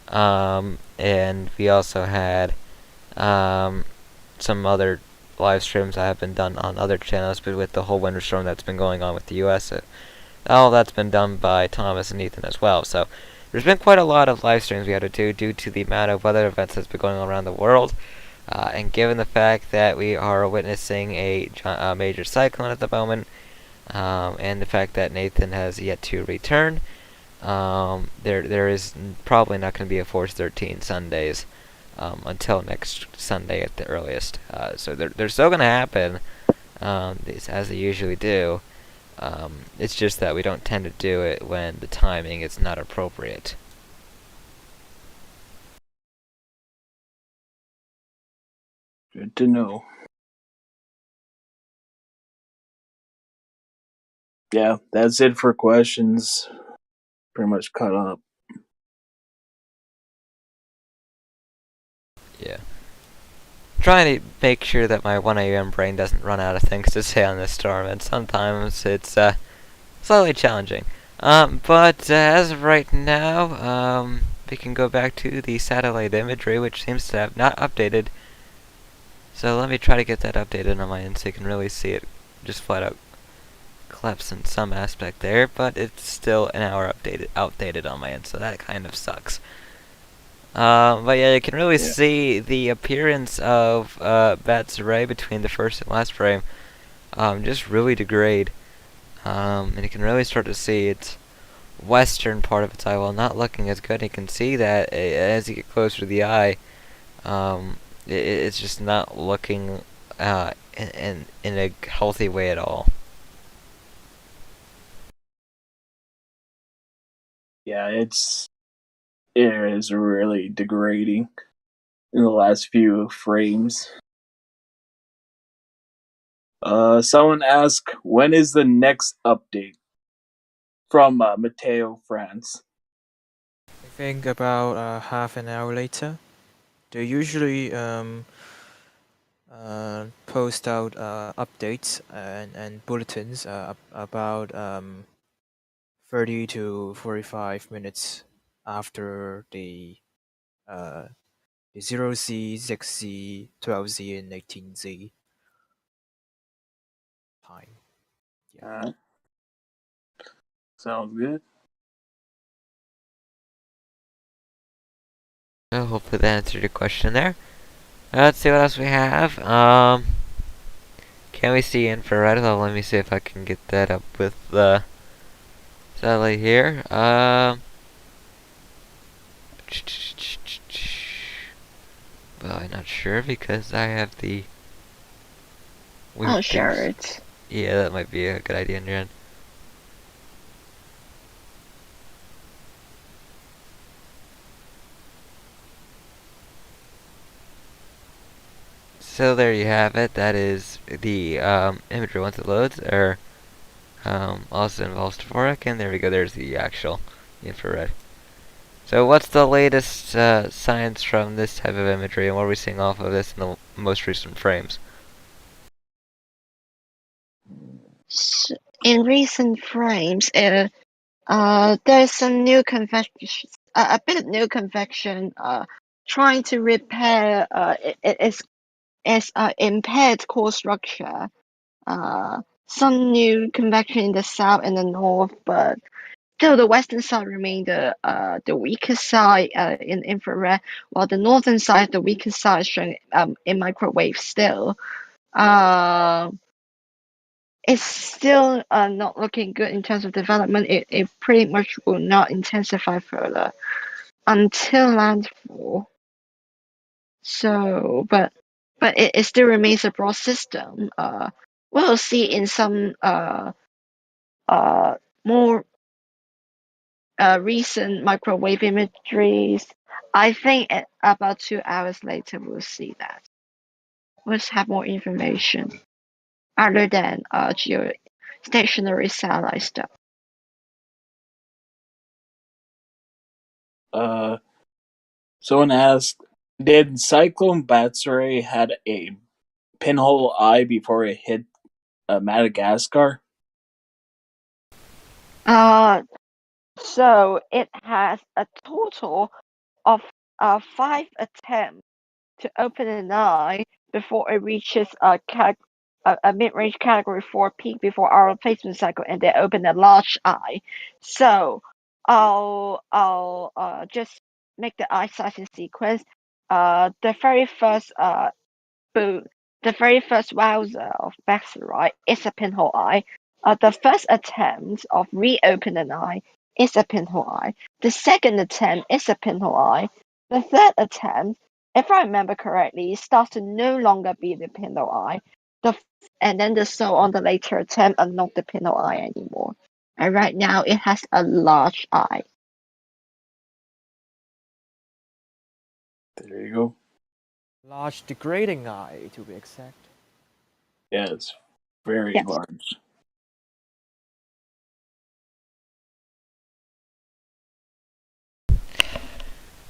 and we also had some other live streams that have been done on other channels, but with the whole winter storm that's been going on with the US, all that's been done by Thomas and Ethan as well. So there's been quite a lot of live streams we had to do due to the amount of weather events that's been going on around the world. And given the fact that we are witnessing a major cyclone at the moment, and the fact that Nathan has yet to return, there is probably not going to be a Force 13 Sundays until next Sunday at the earliest. So they're still going to happen, as they usually do. It's just that we don't tend to do it when the timing is not appropriate. good to know. Yeah, that's it for questions. Pretty much caught up. Yeah. Trying to make sure that my 1 a.m. brain doesn't run out of things to say on this storm, and sometimes it's slightly challenging. But as of right now, we can go back to the satellite imagery, which seems to have not updated. So let me try to get that updated on my end so you can really see it just flat out collapse in some aspect there, but it's still an hour outdated on my end, so that kind of sucks. But yeah, you can really see the appearance of Batsirai between the first and last frame just really degrade. And you can really start to see its western part of its eye while not looking as good. You can see that as you get closer to the eye, it's just not looking in a healthy way at all. Yeah, it is really degrading in the last few frames. Someone asked, when is the next update from Meteo France? I think about half an hour later. They usually post out updates and bulletins about 30 to 45 minutes after the 0Z, 6Z, 12Z, and 18Z time. Yeah. Sounds good. So hopefully that answered your question there. Let's see what else we have. Can we see infrared? Well, let me see if I can get that up with the satellite here. Well, I'm not sure because I have the. Oh, sure. It's Yeah, that might be a good idea in your end. So there you have it. That is the imagery once it loads, or also involves toric, and there we go. There's the actual infrared. So what's the latest science from this type of imagery, and what are we seeing off of this in the most recent frames? in recent frames. There's some new convection, a bit of new convection. Trying to repair its impaired core structure. Some new convection in the south and the north, but still the western side remain the weakest side in infrared, while the northern side, the weakest side, showing in microwave still. uh, it's still not looking good in terms of development. It pretty much will not intensify further until landfall. So, but it still remains a broad system. We'll see in some more recent microwave imageries. I think about 2 hours later we'll see that. We'll have more information other than geostationary satellite stuff. Someone asked, did Cyclone Batsirai had a pinhole eye before it hit Madagascar? So it has a total of 5 attempts to open an eye before it reaches a mid-range category 4 peak before our replacement cycle, and they open a large eye. So I'll just make the eye size in sequence. The very first wowzer of Batsirai is a pinhole eye. The first attempt of reopen an eye is a pinhole eye. The second attempt is a pinhole eye. The third attempt, if I remember correctly, starts to no longer be the pinhole eye. And then the later attempt are not the pinhole eye anymore. And right now it has a large eye. There you go. Large degrading eye, to be exact. Yeah, it's very Yes. large.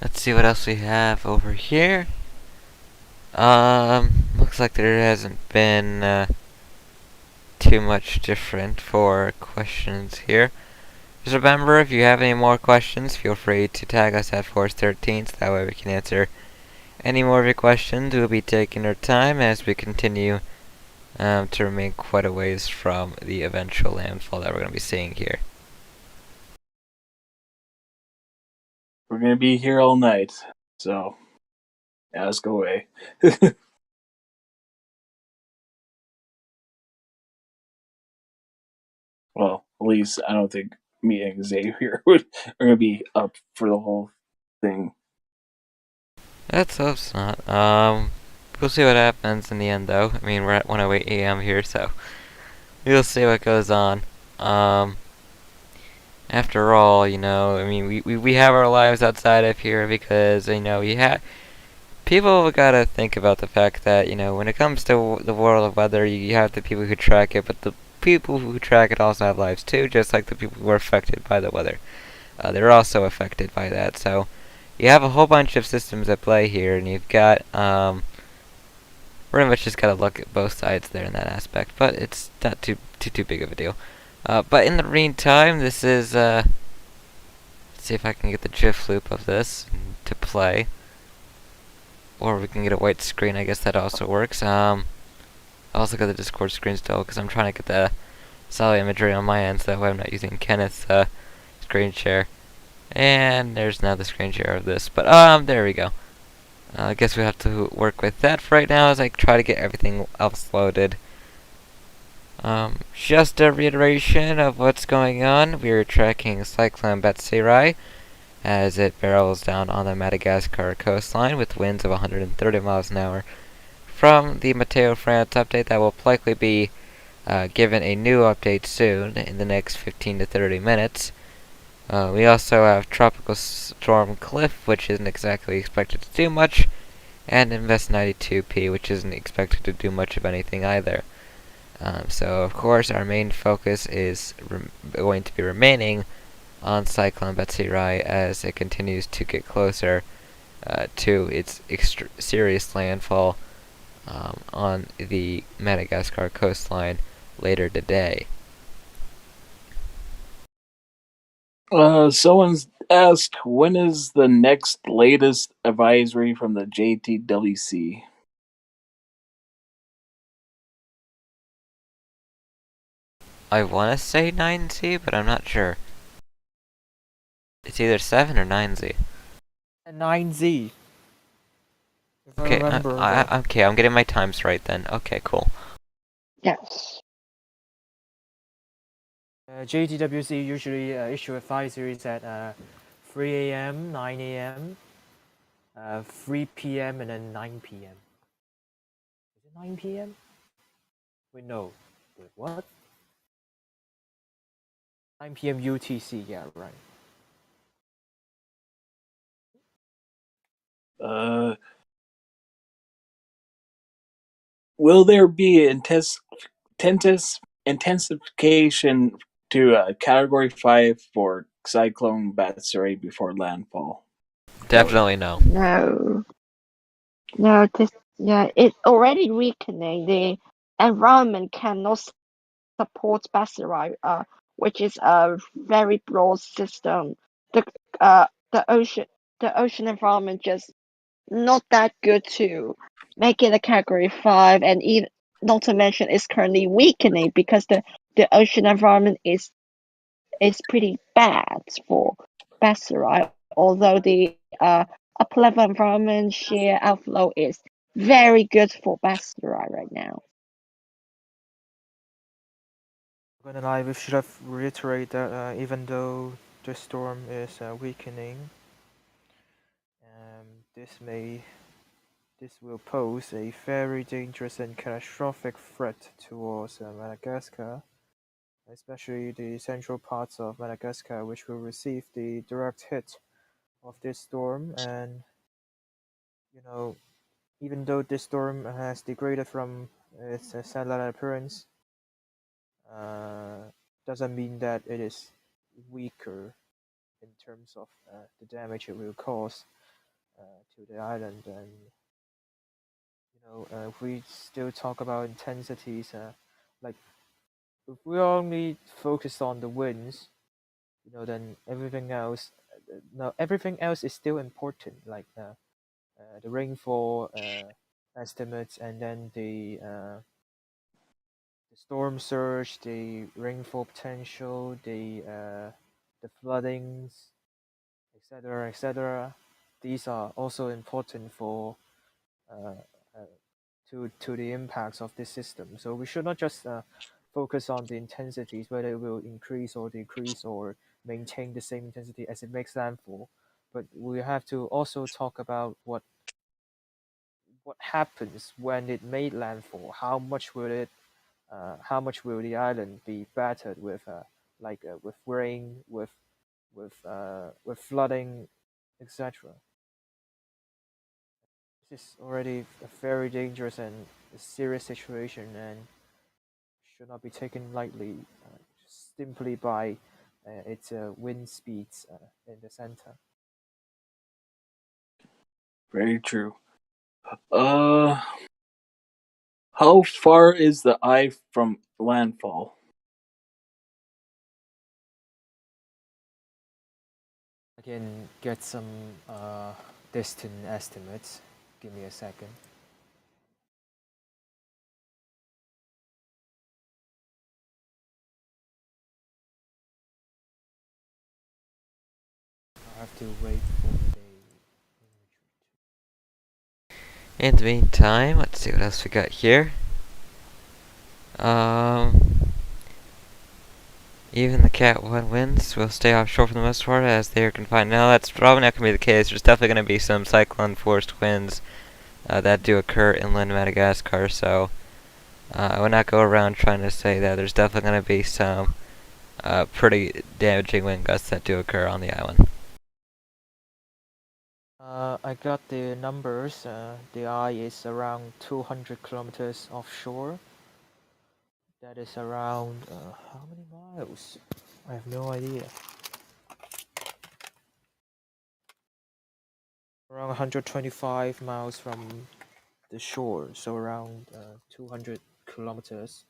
Let's see what else we have over here. Looks like there hasn't been too much different for questions here. Just remember, if you have any more questions, feel free to tag us at Force13, so that way we can answer any more of your questions. We'll be taking our time as we continue to remain quite a ways from the eventual landfall that we're going to be seeing here. We're going to be here all night, so ask away. Well, at least I don't think me and Xavier are going to be up for the whole thing. Let's hope not. We'll see what happens in the end, though. I mean, we're at 1:08 a.m. here, so we'll see what goes on. After all, you know, I mean, we have our lives outside of here because, you know, people gotta think about the fact that, you know, when it comes to the world of weather, you have the people who track it, but the people who track it also have lives too, just like the people who are affected by the weather. They're also affected by that, so you have a whole bunch of systems at play here, and you've got, pretty much just gotta look at both sides there in that aspect, but it's not too big of a deal. But in the meantime, this is, let's see if I can get the GIF loop of this to play. Or we can get a white screen, I guess that also works. I also got the Discord screen still, because I'm trying to get the solid imagery on my end, so that way I'm not using Kenneth's screen share. And there's now the screen share of this, but there we go. I guess we have to work with that for right now as I try to get everything else loaded. Just a reiteration of what's going on. We're tracking Cyclone Batsirai as it barrels down on the Madagascar coastline with winds of 130 miles an hour. From the Meteo France update, that will likely be given a new update soon in the next 15 to 30 minutes. We also have Tropical Storm Cliff, which isn't exactly expected to do much, and Invest 92P, which isn't expected to do much of anything either. So, of course, our main focus is going to be remaining on Cyclone Batsirai as it continues to get closer to its serious landfall on the Madagascar coastline later today. Someone's asked, when is the next latest advisory from the JTWC? I want to say 9Z, but I'm not sure. It's either 7 or 9Z. 9Z. If I Okay, remember that. okay, I'm getting my times right then. Okay, cool. Yes. JTWC usually issue advisories at 3 a.m., 9 a.m., 3 p.m., and then 9 p.m. Is it 9 p.m.? Wait, no. Wait, what? 9 p.m. UTC, yeah, right. Will there be intensification to Category 5 for Cyclone Batsirai before landfall? Definitely no. No. No, it's already weakening. The environment cannot support Batsirai, which is a very broad system. The the ocean environment just not that good to make it a category 5, and even not to mention it's currently weakening because the ocean environment is pretty bad for Batsirai, although the upper level environment shear outflow is very good for Batsirai right now. I'm gonna lie, we should have reiterated that even though the storm is weakening, this will pose a very dangerous and catastrophic threat towards Madagascar, especially the central parts of Madagascar, which will receive the direct hit of this storm. And you know, even though this storm has degraded from its satellite appearance, doesn't mean that it is weaker in terms of the damage it will cause to the island. And if we still talk about intensities, like if we only focus on the winds, then everything else, no, everything else is still important, like the rainfall estimates, and then the storm surge, the rainfall potential, the floodings, etc., etc. These are also important for uh, uh, to the impacts of this system. So we should not just focus on the intensities, whether it will increase or decrease or maintain the same intensity as it makes landfall, but we have to also talk about what happens when it made landfall. How much will the island be battered with, with rain, with flooding, etc. This is already a very dangerous and serious situation, and should not be taken lightly, simply by its wind speeds in the center. Very true. How far is the eye from landfall? I can get some distant estimates. Give me a second. I have to wait for the In the meantime, let's see what else we got here. Even the Cat 1 winds will stay offshore for the most part as they are confined. Now, that's probably not going to be the case. There's definitely going to be some cyclone-forced winds that do occur inland Madagascar, so I would not go around trying to say that. There's definitely going to be some pretty damaging wind gusts that do occur on the island. I got the numbers. The eye is around 200 kilometers offshore. That is around how many miles? I have no idea. Around 125 miles from the shore, so around 200 kilometers.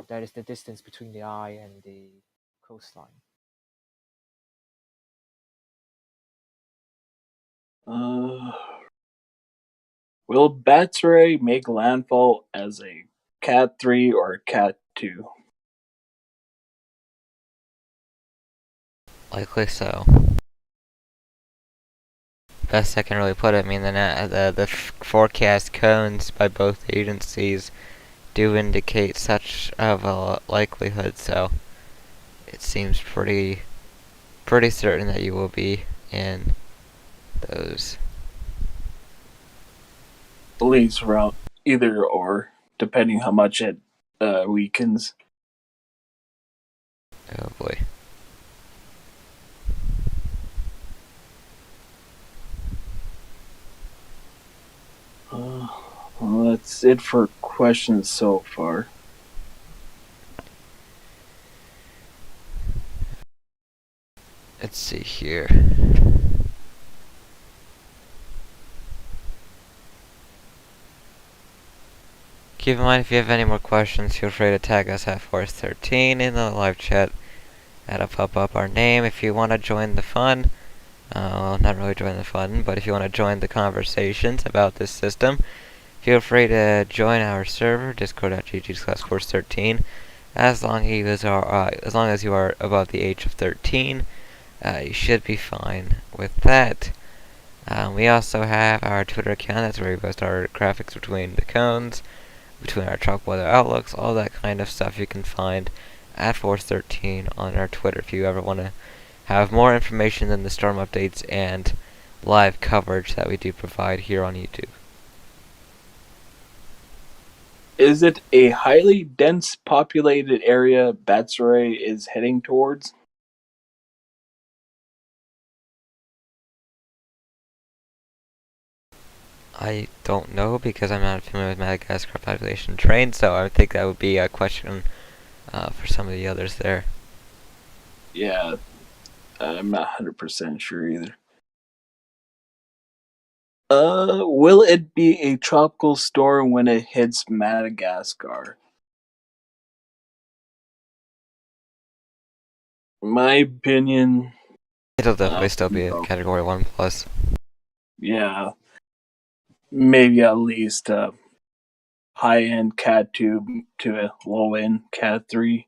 That is the distance between the eye and the coastline. Will Batsirai make landfall as a Cat 3 or Cat 2? Likely so. best I can really put it. I mean, the forecast cones by both agencies do indicate such of a likelihood, so it seems pretty certain that you will be in those. Leaves around either or, depending how much it weakens. Oh boy. Well, that's it for questions so far. Let's see here. Keep in mind, if you have any more questions, feel free to tag us at Force13 in the live chat. That'll pop up our name. If you want to join the fun, well, not really join the fun, but if you want to join the conversations about this system, feel free to join our server, discord.gg/Force13. As long as you are above the age of 13, you should be fine with that. We also have our Twitter account. That's where we post our graphics between the cones, between our chalk weather outlooks, all that kind of stuff you can find at Force13 on our Twitter if you ever want to have more information than the storm updates and live coverage that we do provide here on YouTube. Is it a highly dense populated area Batsirai is heading towards? I don't know because I'm not familiar with Madagascar population train, so I think that would be a question for some of the others there. Yeah, I'm not 100% sure either. Will it be a tropical storm when it hits Madagascar? In my opinion, It'll definitely still be a Category 1+. Yeah, maybe at least a high-end Cat 2 to a low-end Cat 3.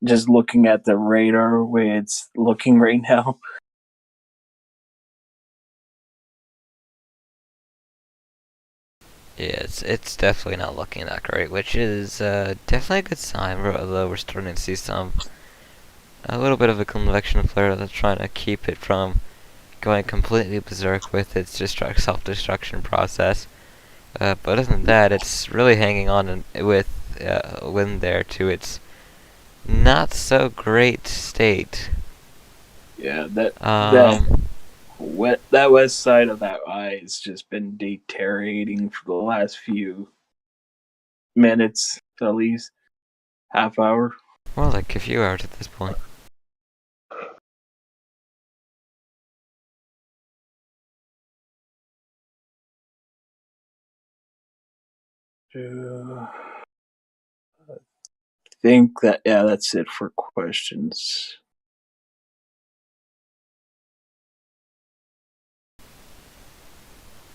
Just looking at the radar way it's looking right now. Yeah, it's definitely not looking that great, which is definitely a good sign, although we're starting to see a little bit of a convection flare that's trying to keep it from going completely berserk with its self-destruction process. But other than that, it's really hanging on with wind there to its not so great state. Yeah, that west side of that eye has just been deteriorating for the last few minutes, at least half hour. More like a few hours at this point. I think that's it for questions.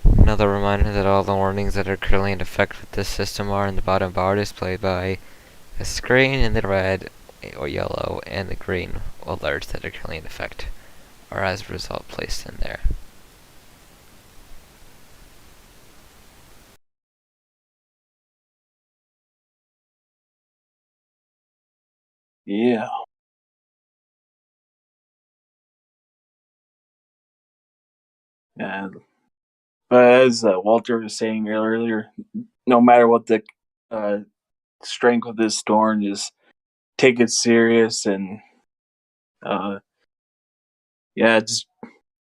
Another reminder that all the warnings that are currently in effect with this system are in the bottom bar displayed by a screen in the red or yellow and the green alerts that are currently in effect are as a result placed in there. Yeah. And but as Walter was saying earlier, no matter what the strength of this storm, just take it serious and just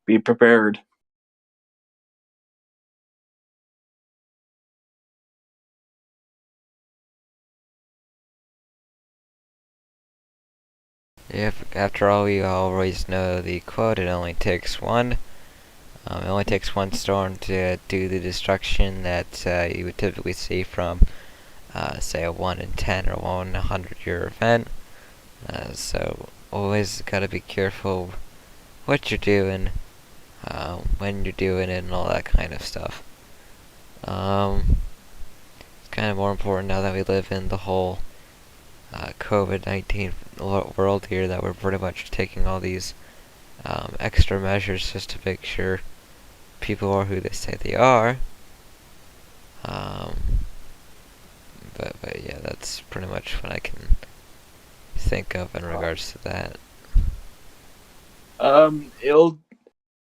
be prepared. After all, we always know the quote, it only takes one. It only takes one storm to do the destruction that you would typically see from, say, a 1 in 10 or 1 in 100 year event. So always gotta be careful what you're doing, when you're doing it, and all that kind of stuff. It's kind of more important now that we live in the whole COVID-19 world here that we're pretty much taking all these extra measures just to make sure people are who they say they are. But yeah, that's pretty much what I can think of in regards to that. It'll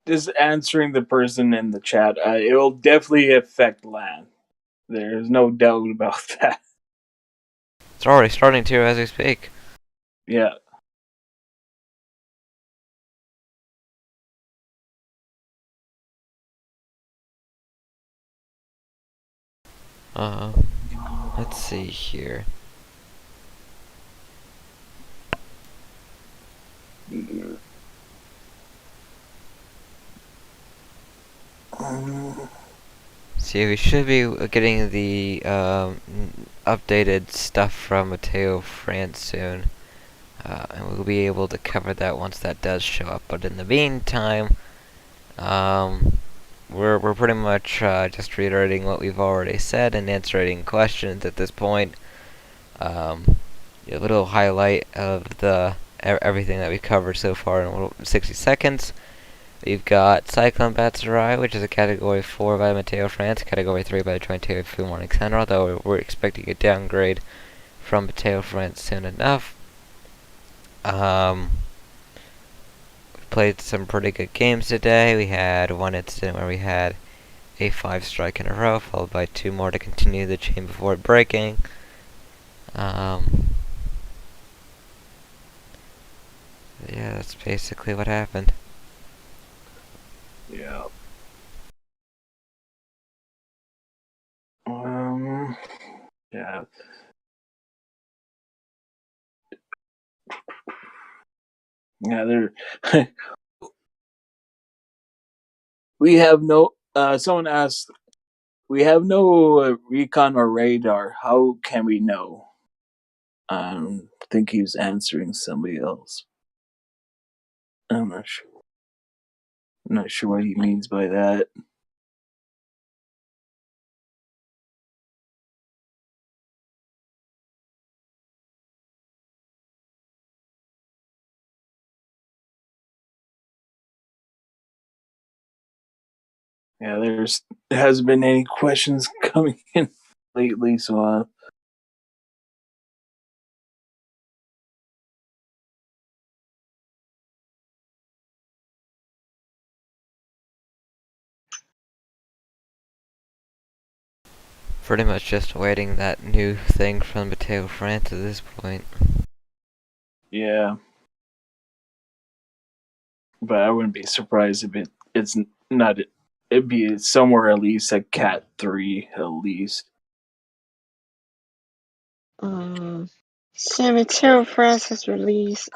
just answering the person in the chat. It'll definitely affect land. There's no doubt about that. It's already starting to as we speak. Yeah. Let's see here. See, we should be getting the updated stuff from Meteo France soon, and we'll be able to cover that once that does show up. But in the meantime, we're pretty much just reiterating what we've already said and answering questions at this point. A little highlight of the everything that we covered so far in 60 seconds. We've got Cyclone Batsirai, which is a Category 4 by Meteo France, Category 3 by the Joint Typhoon Warning Center, although we're expecting a downgrade from Meteo France soon enough. We played some pretty good games today. We had one incident where we had a 5 strike in a row, followed by 2 more to continue the chain before breaking. Yeah, that's basically what happened. Yeah. Yeah. Yeah, there. We have no. Someone asked, we have no recon or radar. How can we know? I think he's answering somebody else. I'm not sure. I'm not sure what he means by that. Yeah, there hasn't been any questions coming in lately, so Pretty much just awaiting that new thing from Meteo France at this point. yeah. But I wouldn't be surprised if it's not. It'd be somewhere at least at Cat 3 at least. So Meteo France has released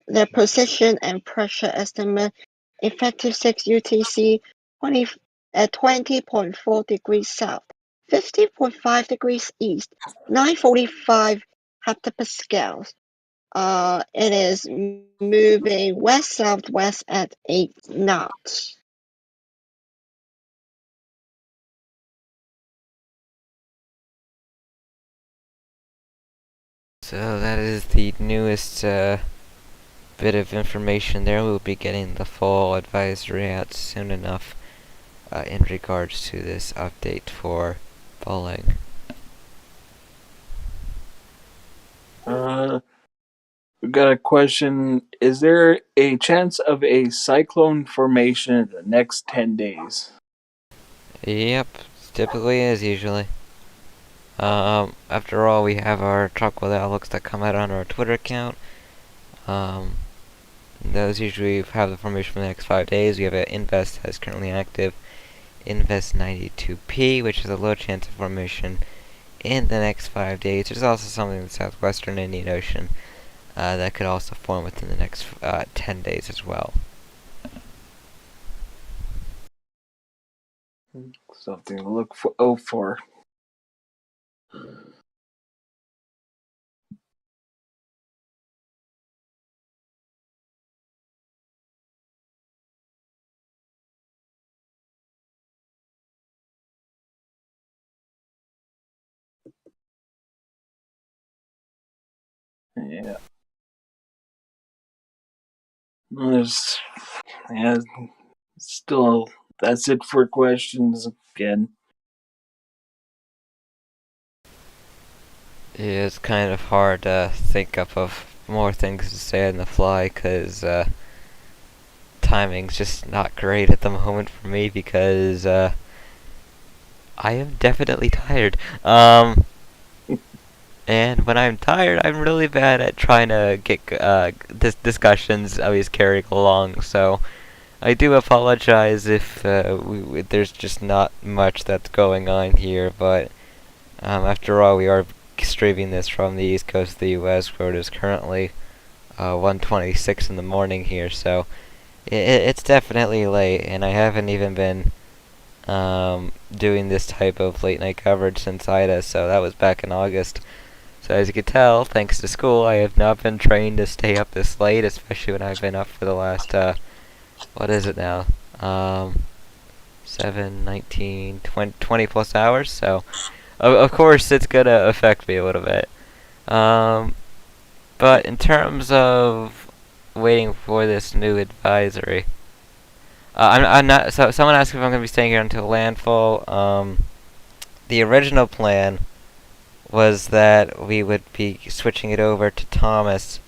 their position and pressure estimate effective 6 UTC 20 at 20.4 degrees south, 50.5 degrees east, 945 hectopascals. It is moving west southwest at 8 knots. So that is the newest bit of information there. We'll be getting the full advisory out soon enough in regards to this update for bowling. We got a question. Is there a chance of a cyclone formation in the next 10 days? Yep, typically is usually. After all, we have our truck with outlooks that come out on our Twitter account. Those usually have the formation for the next 5 days. We have an Invest that's currently active, Invest 92P, which is a low chance of formation in the next 5 days. There's also something in the southwestern Indian Ocean that could also form within the next 10 days as well. Something to look for. Yeah. There's, yeah, still, that's it for questions again. Yeah, it's kind of hard to think up of more things to say on the fly, because timing's just not great at the moment for me, because I am definitely tired. And when I'm tired, I'm really bad at trying to get discussions always carrying along. So I do apologize if there's just not much that's going on here. But after all, we are streaming this from the east coast of the U.S., where it is currently 1:26 in the morning here. So it's definitely late, and I haven't even been doing this type of late night coverage since Ida. So that was back in August. So as you can tell, thanks to school, I have not been trained to stay up this late, especially when I've been up for the last, what is it now? 7, 19, 20 plus hours, so of course it's gonna affect me a little bit. But in terms of waiting for this new advisory, I'm not, so someone asked if I'm gonna be staying here until landfall. The original plan was that we would be switching it over to Thomas,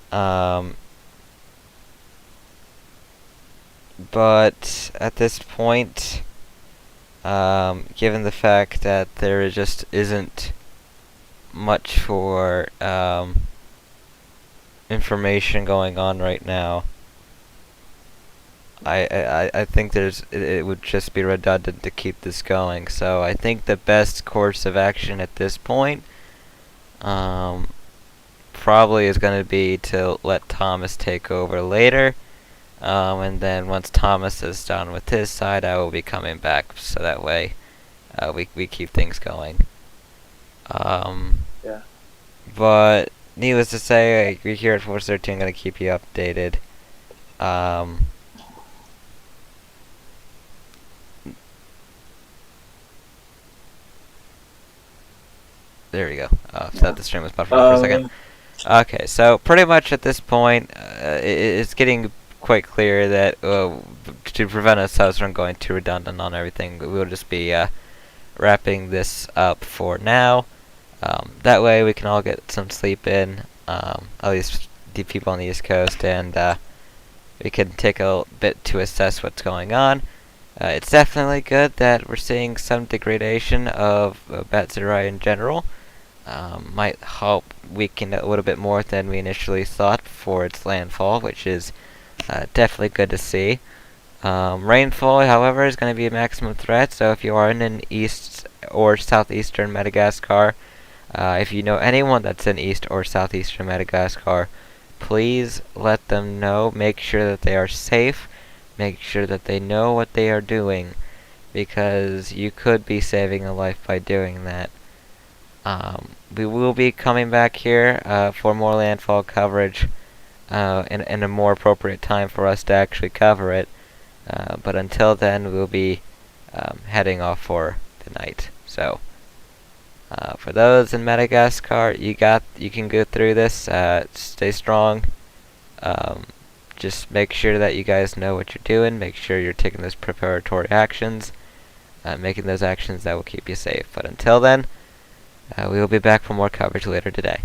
but at this point, given the fact that there just isn't much for information going on right now, I think it would just be redundant to keep this going. So I think the best course of action at this point probably is going to be to let Thomas take over later, and then once Thomas is done with his side, I will be coming back, so that way we keep things going. Yeah. But needless to say, you're here at Force 13. I'm going to keep you updated. There we go. Thought the stream was buffering for a second. Okay, so pretty much at this point, it's getting quite clear that to prevent ourselves from going too redundant on everything, we'll just be wrapping this up for now. That way we can all get some sleep in, at least the people on the East Coast, and we can take a bit to assess what's going on. It's definitely good that we're seeing some degradation of Batsirai in general. Might help weaken it a little bit more than we initially thought before its landfall, which is definitely good to see. Rainfall, however, is going to be a maximum threat, so if you are in east or southeastern Madagascar, if you know anyone that's in east or southeastern Madagascar, please let them know. Make sure that they are safe. Make sure that they know what they are doing, because you could be saving a life by doing that. We will be coming back here for more landfall coverage in a more appropriate time for us to actually cover it. But until then, we'll be heading off for the night. So, for those in Madagascar, you can go through this. Stay strong. Just make sure that you guys know what you're doing. Make sure you're taking those preparatory actions, making those actions that will keep you safe. But until then, we will be back for more coverage later today.